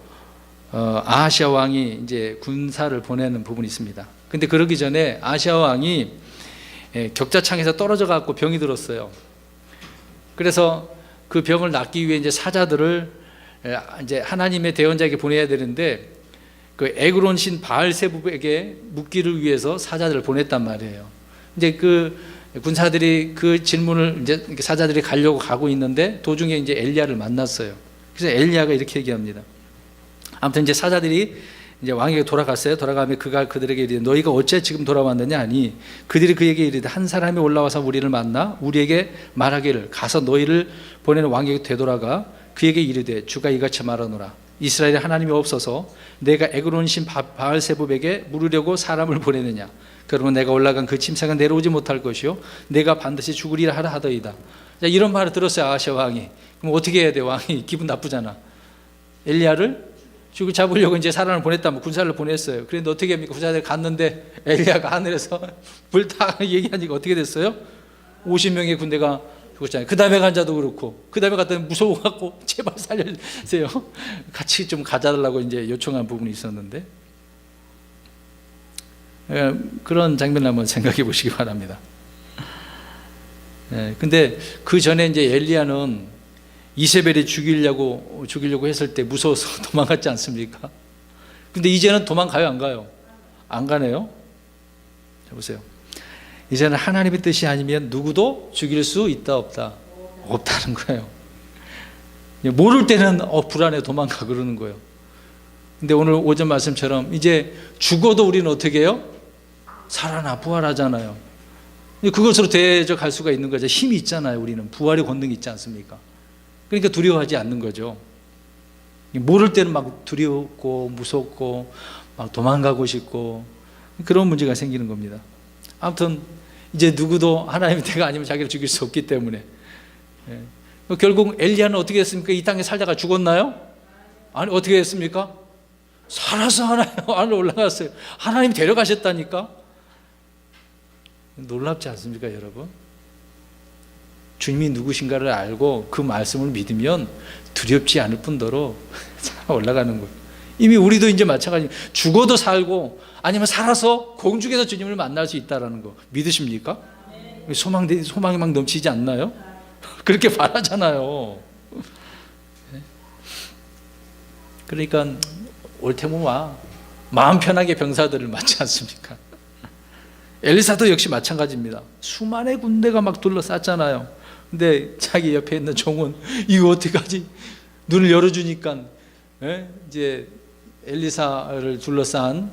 아하시아 왕이 이제 군사를 보내는 부분이 있습니다. 근데 그러기 전에 아하시아 왕이 격자창에서 떨어져 갖고 병이 들었어요. 그래서 그 병을 낫기 위해 이제 사자들을 이제 하나님의 대언자에게 보내야 되는데 그 에그론 신 바알세붑에게 묻기를 위해서 사자들을 보냈단 말이에요. 이제 그 군사들이 그 질문을 이제 사자들이 가려고 가고 있는데 도중에 이제 엘리야를 만났어요. 그래서 엘리야가 이렇게 얘기합니다. 아무튼 이제 사자들이 이제 왕에게 돌아갔어요. 돌아가면 그가 그들에게 이르되 너희가 어째 지금 돌아왔느냐 하니 그들이 그에게 이르되 한 사람이 올라와서 우리를 만나 우리에게 말하기를 가서 너희를 보내는 왕에게 되돌아가 그에게 이르되 주가 이같이 말하노라 이스라엘에 하나님이 없어서 내가 에그론 신 바알세붑에게 물으려고 사람을 보내느냐. 그러면 내가 올라간 그 침상은 내려오지 못할 것이요 내가 반드시 죽으리라 하라 하더이다. 자, 이런 말을 들었어요. 아하시아 왕이. 그럼 어떻게 해야 돼? 왕이 기분 나쁘잖아. 엘리야를 잡으려고 이제 사람을 보냈다면 군사를 보냈어요. 그런데 어떻게 합니까? 군사들 갔는데 엘리야가 하늘에서 불타 얘기하니까 어떻게 됐어요? 50명의 군대가 죽었잖아요. 그 다음에 간 자도 그렇고 그 다음에 갔더니 무서워갖고 제발 살려주세요. 같이 좀 가자달라고 이제 요청한 부분이 있었는데 그런 장면을 한번 생각해 보시기 바랍니다. 근데 그 전에 이제 엘리야는 이세벨이 죽이려고 했을 때 무서워서 도망갔지 않습니까? 근데 이제는 도망가요, 안 가요? 안 가네요. 자 보세요. 이제는 하나님의 뜻이 아니면 누구도 죽일 수 있다 없다? 없다는 거예요. 모를 때는 불안해 도망가 그러는 거예요. 근데 오늘 오전 말씀처럼 이제 죽어도 우리는 어떻게 해요? 살아나 부활하잖아요. 그것으로 대적할 수가 있는 거죠. 힘이 있잖아요. 우리는 부활의 권능이 있지 않습니까? 그러니까 두려워하지 않는 거죠. 모를 때는 막 두렵고 무섭고 막 도망가고 싶고 그런 문제가 생기는 겁니다. 아무튼 이제 누구도 하나님의 때가 아니면 자기를 죽일 수 없기 때문에 결국 엘리야는 어떻게 했습니까? 이 땅에 살다가 죽었나요? 아니 어떻게 했습니까? 살아서 하나님 안으로 올라갔어요. 하나님 데려가셨다니까. 놀랍지 않습니까, 여러분? 주님이 누구신가를 알고 그 말씀을 믿으면 두렵지 않을 뿐더러 올라가는 거예요. 이미 우리도 이제 마찬가지입니다. 죽어도 살고 아니면 살아서 공중에서 주님을 만날 수 있다는 거 믿으십니까? 소망이 막 넘치지 않나요? 그렇게 바라잖아요. 그러니까 올 테면 와 마음 편하게 병사들을 맞지 않습니까? 엘리사도 역시 마찬가지입니다. 수많은 군대가 막 둘러쌌잖아요. 근데 자기 옆에 있는 종은 이거 어떻게 하지? 눈을 열어주니까 이제 엘리사를 둘러싼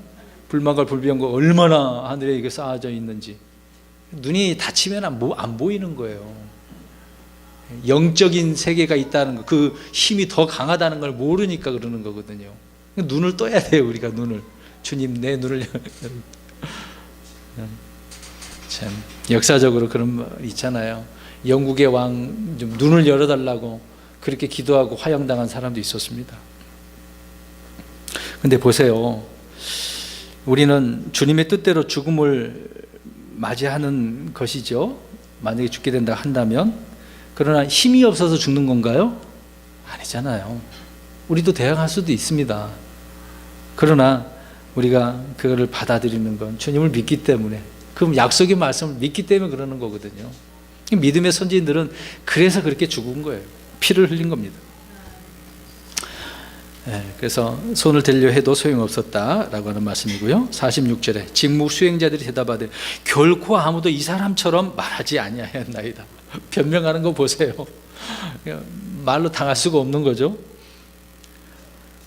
불만과 불병과 얼마나 하늘에 이게 쌓아져 있는지 눈이 닫히면 안 보이는 거예요. 영적인 세계가 있다는 거, 그 힘이 더 강하다는 걸 모르니까 그러는 거거든요. 눈을 떠야 돼요. 우리가 눈을. 주님 내 눈을 참 역사적으로 그런 말 있잖아요. 영국의 왕 좀 눈을 열어달라고 그렇게 기도하고 화형당한 사람도 있었습니다. 근데 보세요. 우리는 주님의 뜻대로 죽음을 맞이하는 것이죠. 만약에 죽게 된다 한다면. 그러나 힘이 없어서 죽는 건가요? 아니잖아요. 우리도 대항할 수도 있습니다. 그러나 우리가 그거를 받아들이는 건 주님을 믿기 때문에, 그 약속의 말씀을 믿기 때문에 그러는 거거든요. 믿음의 선지인들은 그래서 그렇게 죽은 거예요. 피를 흘린 겁니다. 그래서 손을 들려 해도 소용없었다라고 하는 말씀이고요. 46절에 직무 수행자들이 대답하되 결코 아무도 이 사람처럼 말하지 아니하였나이다. 변명하는 거 보세요. 말로 당할 수가 없는 거죠.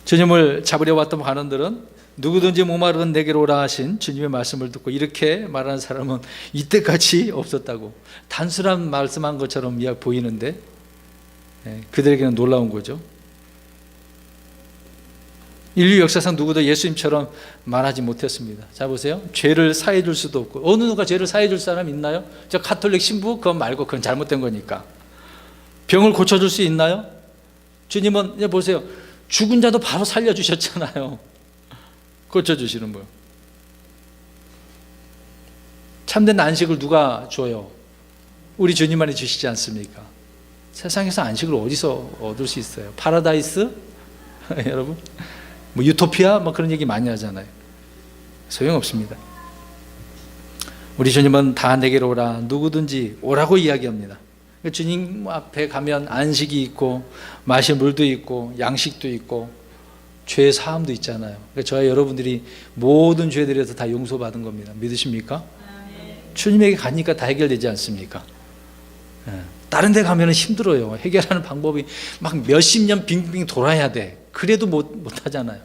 주님을 잡으려 왔던 관원들은 누구든지 목마르든 내게로 오라 하신 주님의 말씀을 듣고 이렇게 말하는 사람은 이때까지 없었다고 단순한 말씀한 것처럼 보이는데 그들에게는 놀라운 거죠. 인류 역사상 누구도 예수님처럼 말하지 못했습니다. 자 보세요. 죄를 사해 줄 수도 없고, 어느 누가 죄를 사해 줄 사람 있나요? 저 가톨릭 신부 그건 말고 그건 잘못된 거니까. 병을 고쳐줄 수 있나요? 주님은 이제 보세요. 죽은 자도 바로 살려주셨잖아요. 고쳐주시는 분. 참된 안식을 누가 줘요? 우리 주님만이 주시지 않습니까? 세상에서 안식을 어디서 얻을 수 있어요? 파라다이스? 여러분? 뭐 유토피아? 뭐 그런 얘기 많이 하잖아요. 소용없습니다. 우리 주님은 다 내게로 오라, 누구든지 오라고 이야기합니다. 주님 앞에 가면 안식이 있고 마실 물도 있고 양식도 있고 죄 사함도 있잖아요. 그러니까 저와 여러분들이 모든 죄들에서 다 용서받은 겁니다. 믿으십니까? 주님에게 가니까 다 해결되지 않습니까? 다른 데 가면 힘들어요. 해결하는 방법이 막 몇십 년 빙빙 돌아야 돼. 그래도 못 하잖아요.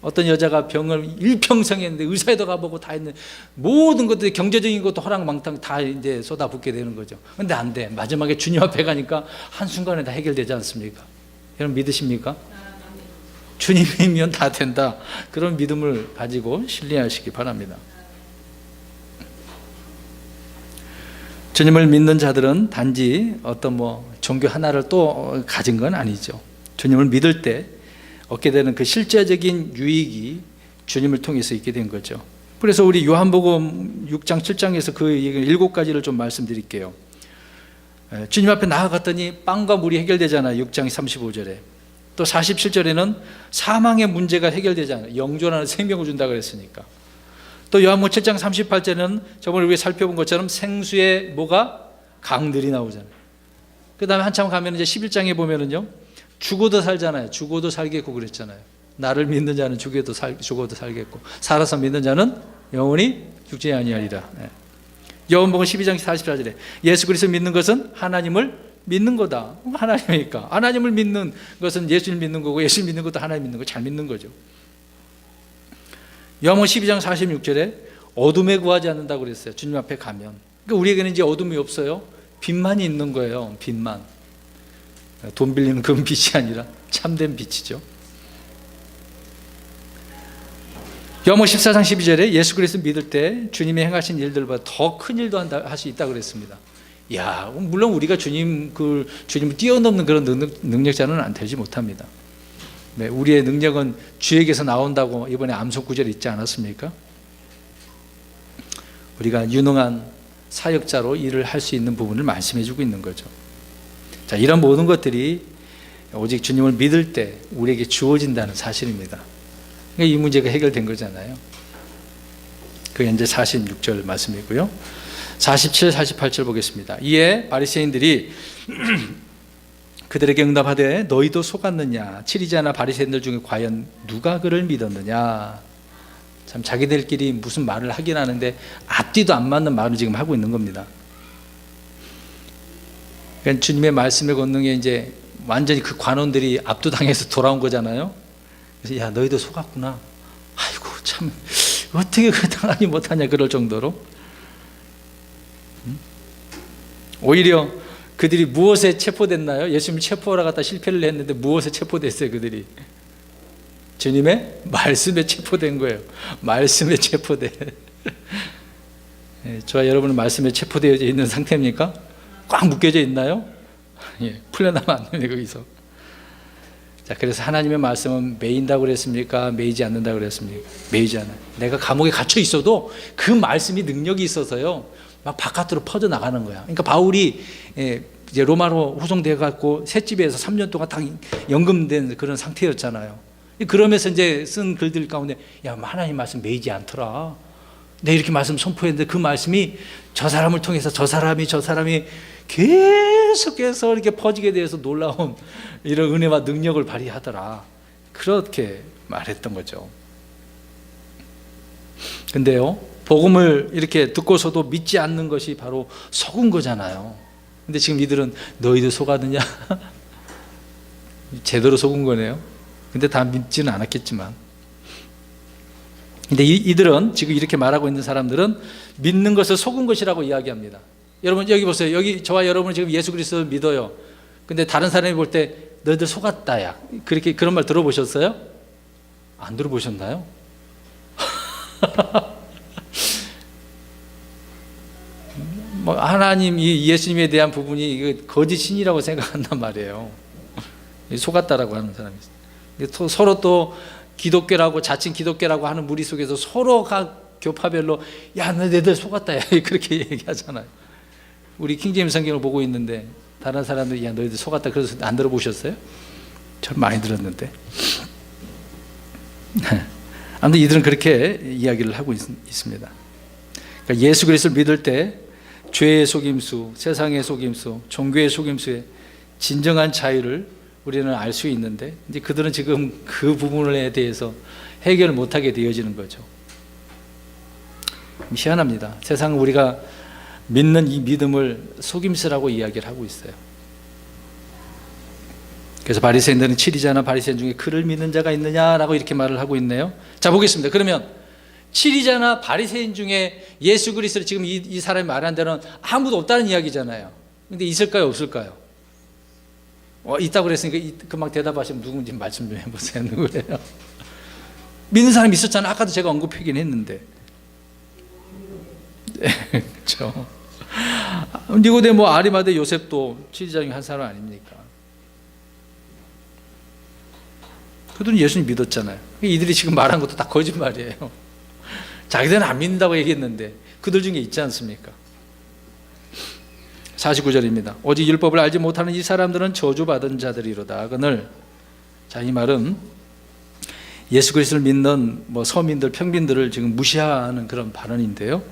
어떤 여자가 병을 일평생 했는데 의사에도 가보고 다 했는데 모든 것들이 경제적인 것도 허랑망탕 다 이제 쏟아붓게 되는 거죠. 근데 안 돼. 마지막에 주님 앞에 가니까 한순간에 다 해결되지 않습니까? 여러분 믿으십니까? 주님이면 다 된다. 그런 믿음을 가지고 신뢰하시기 바랍니다. 주님을 믿는 자들은 단지 어떤 종교 하나를 또 가진 건 아니죠. 주님을 믿을 때 얻게 되는 그 실제적인 유익이 주님을 통해서 있게 된 거죠. 그래서 우리 요한복음 6장 7장에서 그 7가지를 좀 말씀드릴게요. 주님 앞에 나아갔더니 빵과 물이 해결되잖아요. 6장 35절에. 또 47절에는 사망의 문제가 해결되잖아요. 영존하는 생명을 준다고 그랬으니까. 또 요한복음 7장 38절에는 저번에 우리가 살펴본 것처럼 생수의 강들이 나오잖아요. 그 다음에 한참 가면 이제 11장에 보면은요, 죽어도 살잖아요. 죽어도 살겠고 그랬잖아요. 나를 믿는 자는 죽어도 살겠고 살아서 믿는 자는 영원히 죽지 아니하리라. 요한복음 12장 44절에 예수 그리스도 믿는 것은 하나님을 믿는 거다. 하나님이니까 하나님을 믿는 것은 예수를 믿는 거고 예수를 믿는 것도 하나님 믿는 거 잘 믿는 거죠. 요한복음 12장 46절에 어둠에 구하지 않는다고 그랬어요. 주님 앞에 가면. 그러니까 우리에게는 이제 어둠이 없어요. 빛만이 있는 거예요. 빛만. 돈 빌리는 그런 빛이 아니라 참된 빛이죠. 요한복음 14장 12절에 예수 그리스도 믿을 때 주님이 행하신 일들보다 더 큰 일도 할 수 있다고 그랬습니다. 야, 물론 우리가 주님을 뛰어넘는 그런 능력자는 안 되지 못합니다. 네, 우리의 능력은 주에게서 나온다고 이번에 암송 구절이 있지 않았습니까? 우리가 유능한 사역자로 일을 할 수 있는 부분을 말씀해 주고 있는 거죠. 자, 이런 모든 것들이 오직 주님을 믿을 때 우리에게 주어진다는 사실입니다. 그러니까 이 문제가 해결된 거잖아요. 그게 이제 46절 말씀이고요. 47, 48절 보겠습니다. 이에 바리새인들이 그들에게 응답하되 너희도 속았느냐? 치리자나 바리새인들 중에 과연 누가 그를 믿었느냐? 참 자기들끼리 무슨 말을 하긴 하는데 앞뒤도 안 맞는 말을 지금 하고 있는 겁니다. 그러니까 주님의 말씀의 권능에 이제 완전히 그 관원들이 압도당해서 돌아온 거잖아요. 그래서 야 너희도 속았구나. 아이고 참 어떻게 그 당하지 못하냐 그럴 정도로. 오히려 그들이 무엇에 체포됐나요? 예수님 체포하러 갔다 실패를 했는데 무엇에 체포됐어요 그들이? 주님의 말씀에 체포된 거예요. 말씀에 체포돼. 저와 여러분은 말씀에 체포되어 있는 상태입니까? 꽉 묶여져 있나요? 예, 풀려나면 안 됩니다 거기서. 자, 그래서 하나님의 말씀은 매인다고 그랬습니까? 매이지 않는다고 그랬습니까? 매이지 않아요. 내가 감옥에 갇혀 있어도 그 말씀이 능력이 있어서요 막 바깥으로 퍼져 나가는 거야. 그러니까 바울이 이제 로마로 후송돼 갖고 셋집에서 3년 동안 다 연금된 그런 상태였잖아요. 그러면서 이제 쓴 글들 가운데 야 하나님 말씀 매이지 않더라. 내가 이렇게 말씀 선포했는데 그 말씀이 저 사람을 통해서 저 사람이 계속해서 이렇게 퍼지게 돼서 놀라운 이런 은혜와 능력을 발휘하더라. 그렇게 말했던 거죠. 근데요, 복음을 이렇게 듣고서도 믿지 않는 것이 바로 속은 거잖아요. 근데 지금 이들은 너희들 속았느냐? 제대로 속은 거네요. 근데 다 믿지는 않았겠지만. 근데 이들은 지금 이렇게 말하고 있는 사람들은 믿는 것을 속은 것이라고 이야기합니다. 여러분 여기 보세요. 여기 저와 여러분은 지금 예수 그리스도를 믿어요. 근데 다른 사람이 볼 때 너희들 속았다 야 그렇게 그런 말 들어보셨어요? 안 들어보셨나요? 뭐 하나님 이 예수님에 대한 부분이 거짓 신이라고 생각한단 말이에요. 속았다라고 하는 사람이 있어요. 서로 또 기독교라고 자칭 기독교라고 하는 무리 속에서 서로가 교파별로 야 너희들 속았다 야 그렇게 얘기하잖아요. 우리 킹제임스 성경을 보고 있는데 다른 사람들이 야 너희들 속았다 그래서 안 들어보셨어요? 전 많이 들었는데. 아무튼 이들은 그렇게 이야기를 하고 있습니다. 그러니까 예수 그리스도를 믿을 때 죄의 속임수, 세상의 속임수, 종교의 속임수의 진정한 자유를 우리는 알 수 있는데 이제 그들은 지금 그 부분에 대해서 해결을 못하게 되어지는 거죠. 희한합니다. 세상은 우리가 믿는 이 믿음을 속임수라고 이야기를 하고 있어요. 그래서 바리새인들은 치리자나 바리새인 중에 그를 믿는 자가 있느냐라고 이렇게 말을 하고 있네요. 자 보겠습니다. 그러면 치리자나 바리새인 중에 예수 그리스도를 지금 이 사람이 말한 대로는 아무도 없다는 이야기잖아요. 근데 있을까요 없을까요? 있다고 그랬으니까 금방 대답하시면 누군지 말씀 좀 해보세요. 누구래요? 믿는 사람이 있었잖아요. 아까도 제가 언급하긴 했는데. 네, 그렇죠. 니고데모 아리마대 요셉도 치리자 중에 한 사람 아닙니까? 그들은 예수님 믿었잖아요. 이들이 지금 말한 것도 다 거짓말이에요. 자기들은 안 믿는다고 얘기했는데 그들 중에 있지 않습니까? 49절입니다. 오직 율법을 알지 못하는 이 사람들은 저주받은 자들이로다. 그늘. 자, 이 말은 예수 그리스도를 믿는 서민들, 평민들을 지금 무시하는 그런 발언인데요.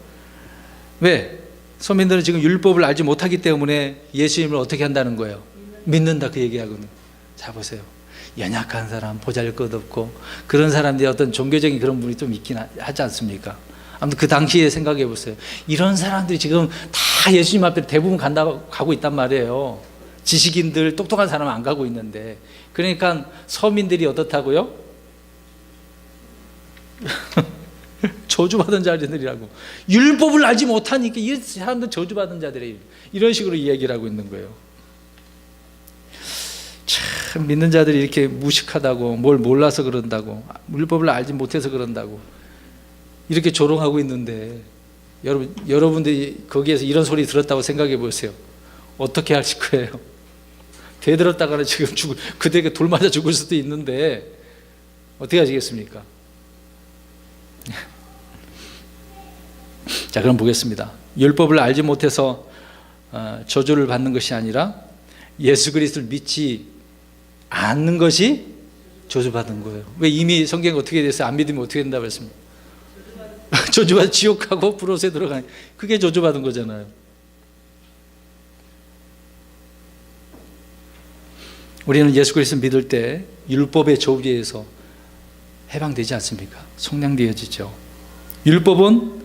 왜? 서민들은 지금 율법을 알지 못하기 때문에 예수님을 어떻게 한다는 거예요? 믿는다 그 얘기하거든요. 자 보세요. 연약한 사람, 보잘것없고 그런 사람들이 어떤 종교적인 그런 분이 좀 있긴 하지 않습니까? 아무튼 그 당시에 생각해 보세요. 이런 사람들이 지금 다 예수님 앞에 대부분 가고 있단 말이에요. 지식인들, 똑똑한 사람은 안 가고 있는데. 그러니까 서민들이 어떻다고요? 저주받은 자들이라고. 율법을 알지 못하니까 이 사람들 저주받은 자들이에요. 이런 식으로 이야기를 하고 있는 거예요. 참 믿는 자들이 이렇게 무식하다고, 뭘 몰라서 그런다고, 율법을 알지 못해서 그런다고 이렇게 조롱하고 있는데 여러분들이 거기에서 이런 소리 들었다고 생각해 보세요. 어떻게 하실 거예요? 되들었다가는 지금 그들에게 돌 맞아 죽을 수도 있는데 어떻게 하시겠습니까? 자, 그럼 보겠습니다. 율법을 알지 못해서 저주를 받는 것이 아니라 예수 그리스도를 믿지 않는 것이 저주받은 거예요. 왜? 이미 성경에 어떻게 됐어요? 안 믿으면 어떻게 된다고 했습니까? 저주받아 지옥하고 불옷에 들어가는, 그게 저주받은 거잖아요. 우리는 예수 그리스도 믿을 때 율법의 조비에서 해방되지 않습니까? 속량되어지죠. 율법은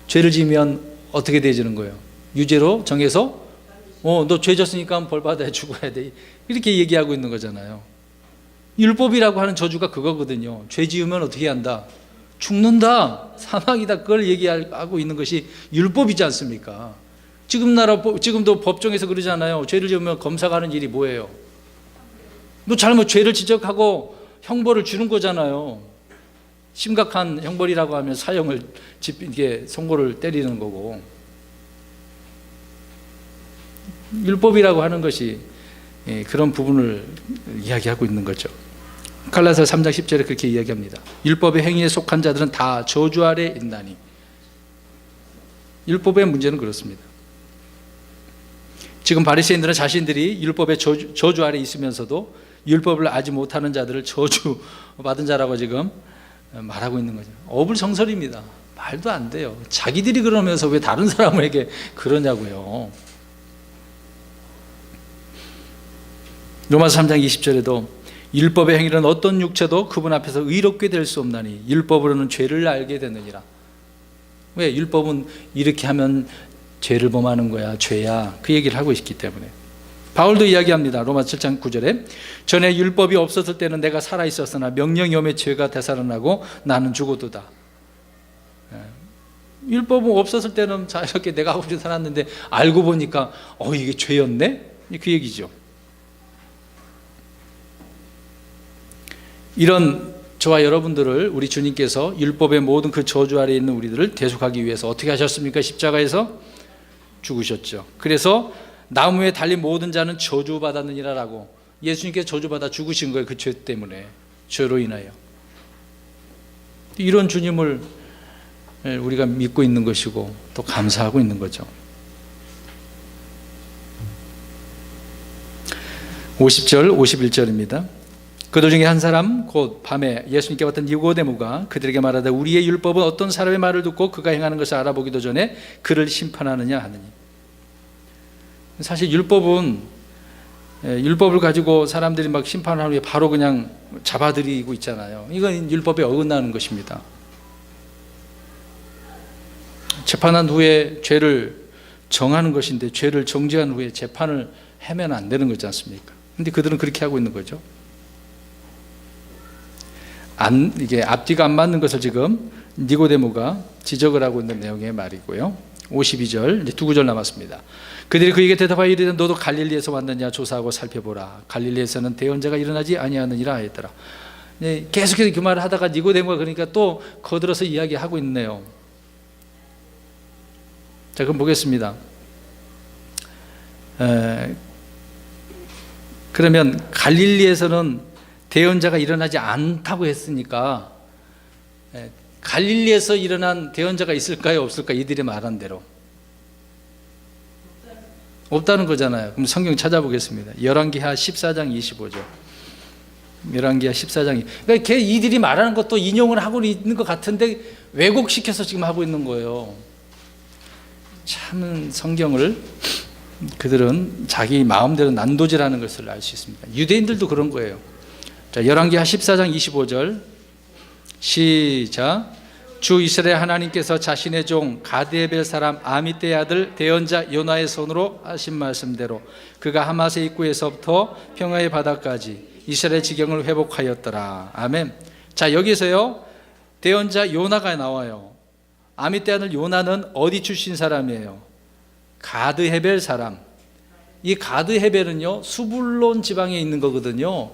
죄를 지으면 어떻게 되어지는 거예요? 유죄로 정해서 너 죄 졌으니까 벌 받아야 죽어야 돼, 이렇게 얘기하고 있는 거잖아요. 율법이라고 하는 저주가 그거거든요. 죄 지으면 어떻게 한다? 죽는다, 사망이다. 그걸 얘기하고 있는 것이 율법이지 않습니까? 지금도 법정에서 그러잖아요. 죄를 지으면 검사가 하는 일이 뭐예요? 너 잘못 죄를 지적하고 형벌을 주는 거잖아요. 심각한 형벌이라고 하면 사형을 이게 선고를 때리는 거고, 율법이라고 하는 것이 그런 부분을 이야기하고 있는 거죠. 갈라디아서 3장 10절에 그렇게 이야기합니다. 율법의 행위에 속한 자들은 다 저주 아래 있나니. 율법의 문제는 그렇습니다. 지금 바리새인들은 자신들이 율법의 저주 아래 있으면서도 율법을 알지 못하는 자들을 저주받은 자라고 지금 말하고 있는 거죠. 어불성설입니다. 말도 안 돼요. 자기들이 그러면서 왜 다른 사람에게 그러냐고요. 로마서 3장 20절에도 율법의 행위는 어떤 육체도 그분 앞에서 의롭게 될 수 없나니 율법으로는 죄를 알게 되느니라. 왜? 율법은 이렇게 하면 죄를 범하는 거야, 죄야. 그 얘기를 하고 있기 때문에. 바울도 이야기합니다. 로마서 7장 9절에 전에 율법이 없었을 때는 내가 살아있었으나 명령이 오매 죄가 되살아나고 나는 죽어도다. 율법은 없었을 때는 이렇게 내가 하고 싶게 살았는데 알고 보니까 이게 죄였네? 그 얘기죠. 이런 저와 여러분들을 우리 주님께서 율법의 모든 그 저주 아래에 있는 우리들을 대속하기 위해서 어떻게 하셨습니까? 십자가에서 죽으셨죠. 그래서 나무에 달린 모든 자는 저주받았느니라라고 예수님께서 저주받아 죽으신 거예요. 그 죄 때문에, 죄로 인하여. 이런 주님을 우리가 믿고 있는 것이고 또 감사하고 있는 거죠. 50절 51절입니다. 그들 중에 한 사람 곧 밤에 예수님께 왔던 니고데모가 그들에게 말하되 우리의 율법은 어떤 사람의 말을 듣고 그가 행하는 것을 알아보기도 전에 그를 심판하느냐 하느니. 사실 율법을 가지고 사람들이 막 심판하는 후에 바로 그냥 잡아들이고 있잖아요. 이건 율법에 어긋나는 것입니다. 재판한 후에 죄를 정하는 것인데 죄를 정죄한 후에 재판을 하면 안 되는 거지 않습니까? 근데 그들은 그렇게 하고 있는 거죠. 이게 앞뒤가 안 맞는 것을 지금 니고데모가 지적을 하고 있는 내용의 말이고요. 52절, 이제 두 구절 남았습니다. 그들이 그에게 대답하여 이르되 너도 갈릴리에서 왔느냐 조사하고 살펴보라. 갈릴리에서는 대언자가 일어나지 아니하느니라 하였더라. 계속해서 그 말을 하다가 니고데모가 그러니까 또 거들어서 이야기하고 있네요. 자, 그럼 보겠습니다. 그러면 갈릴리에서는 대언자가 일어나지 않다고 했으니까 갈릴리에서 일어난 대언자가 있을까요? 없을까요? 이들이 말한 대로 없다는 거잖아요. 그럼 성경 찾아보겠습니다. 열왕기하 14장 25절. 열왕기하 14장. 그러니까 이들이 말하는 것도 인용을 하고 있는 것 같은데 왜곡시켜서 지금 하고 있는 거예요. 참 성경을 그들은 자기 마음대로 난도질하는 것을 알 수 있습니다. 유대인들도 그런 거예요. 자, 열왕기하 14장 25절 시작. 주 이스라엘 하나님께서 자신의 종 가드헤벨 사람 아미떼의 아들 대언자 요나의 손으로 하신 말씀대로 그가 하맛의 입구에서부터 평화의 바다까지 이스라엘 지경을 회복하였더라. 아멘. 자, 여기서요 대언자 요나가 나와요. 아미떼의 아들 요나는 어디 출신 사람이에요? 가드헤벨 사람. 이 가드헤벨은요 수불론 지방에 있는 거거든요.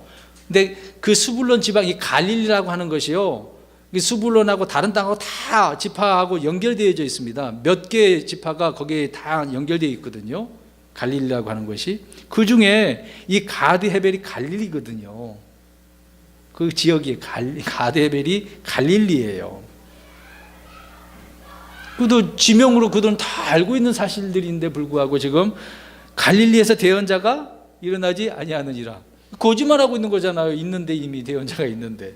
근데 그 수불론 지방이 갈릴리라고 하는 것이요, 수불론하고 다른 땅하고 다 지파하고 연결되어져 있습니다. 몇 개의 지파가 거기에 다 연결되어 있거든요. 갈릴리라고 하는 것이. 그 중에 이 가드헤벨이 갈릴리거든요. 그 지역이 가드헤벨이 갈릴리예요. 그도 지명으로 그들은 다 알고 있는 사실들인데 불구하고 지금 갈릴리에서 대언자가 일어나지 아니하느니라. 거짓말하고 있는 거잖아요. 있는데 이미 대언자가 있는데.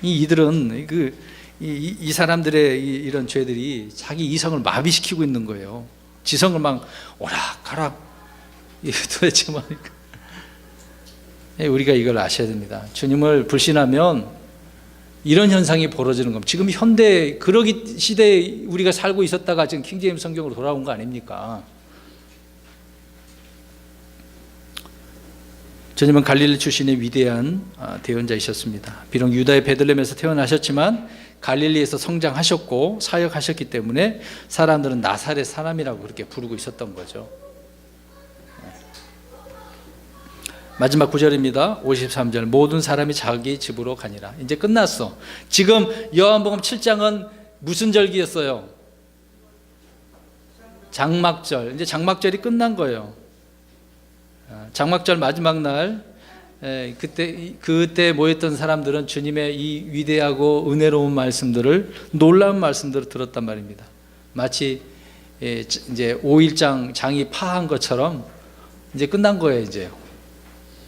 이들은 이 사람들의 이런 죄들이 자기 이성을 마비시키고 있는 거예요. 지성을 막 오락가락. 도대체 뭐니까. 우리가 이걸 아셔야 됩니다. 주님을 불신하면 이런 현상이 벌어지는 겁니다. 지금 현대 그러기 시대에 우리가 살고 있었다가 지금 킹제임스 성경으로 돌아온 거 아닙니까? 주님은 갈릴리 출신의 위대한 대언자이셨습니다. 비록 유다의 베들레헴에서 태어나셨지만 갈릴리에서 성장하셨고 사역하셨기 때문에 사람들은 나사렛 사람이라고 그렇게 부르고 있었던 거죠. 마지막 9절입니다. 53절. 모든 사람이 자기 집으로 가니라. 이제 끝났어. 지금 요한복음 7장은 무슨 절기였어요? 장막절. 이제 장막절이 끝난 거예요. 장막절 마지막 날, 그때 모였던 사람들은 주님의 이 위대하고 은혜로운 말씀들을, 놀라운 말씀들을 들었단 말입니다. 마치 이제 5일장 장이 파한 것처럼 이제 끝난 거예요, 이제.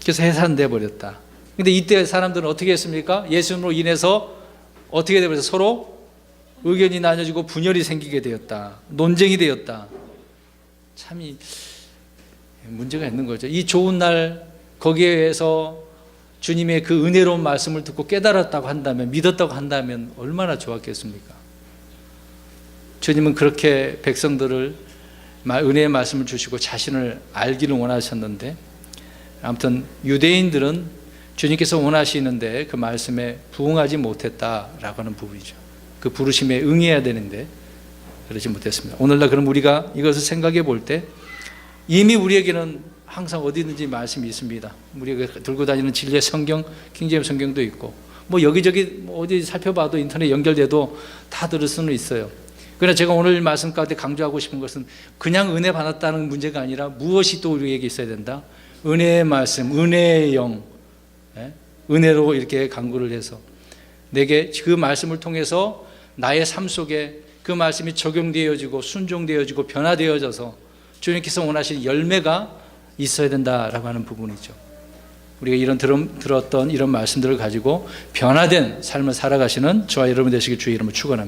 그래서 해산돼 버렸다. 근데 이때 사람들은 어떻게 했습니까? 예수님으로 인해서 어떻게 되버려서 서로 의견이 나뉘어지고 분열이 생기게 되었다. 논쟁이 되었다. 참이 문제가 있는 거죠. 이 좋은 날 거기에서 주님의 그 은혜로운 말씀을 듣고 깨달았다고 한다면, 믿었다고 한다면 얼마나 좋았겠습니까? 주님은 그렇게 백성들을 은혜의 말씀을 주시고 자신을 알기를 원하셨는데, 아무튼 유대인들은 주님께서 원하시는데 그 말씀에 부응하지 못했다라고 하는 부분이죠. 그 부르심에 응해야 되는데 그러지 못했습니다. 오늘날 그럼 우리가 이것을 생각해 볼 때 이미 우리에게는 항상 어디든지 말씀이 있습니다. 우리가 들고 다니는 진리의 성경, 킹제임스 성경도 있고 뭐 여기저기 어디 살펴봐도 인터넷 연결돼도 다 들을 수는 있어요. 그러나 제가 오늘 말씀 가운데 강조하고 싶은 것은 그냥 은혜 받았다는 문제가 아니라 무엇이 또 우리에게 있어야 된다? 은혜의 말씀, 은혜의 영, 은혜로 이렇게 간구를 해서 내게 그 말씀을 통해서 나의 삶 속에 그 말씀이 적용되어지고 순종되어지고 변화되어져서 주님께서 원하시는 열매가 있어야 된다라고 하는 부분이죠. 우리가 들었던 이런 말씀들을 가지고 변화된 삶을 살아가시는 저와 여러분 되시길 주의 이름으로 축원합니다.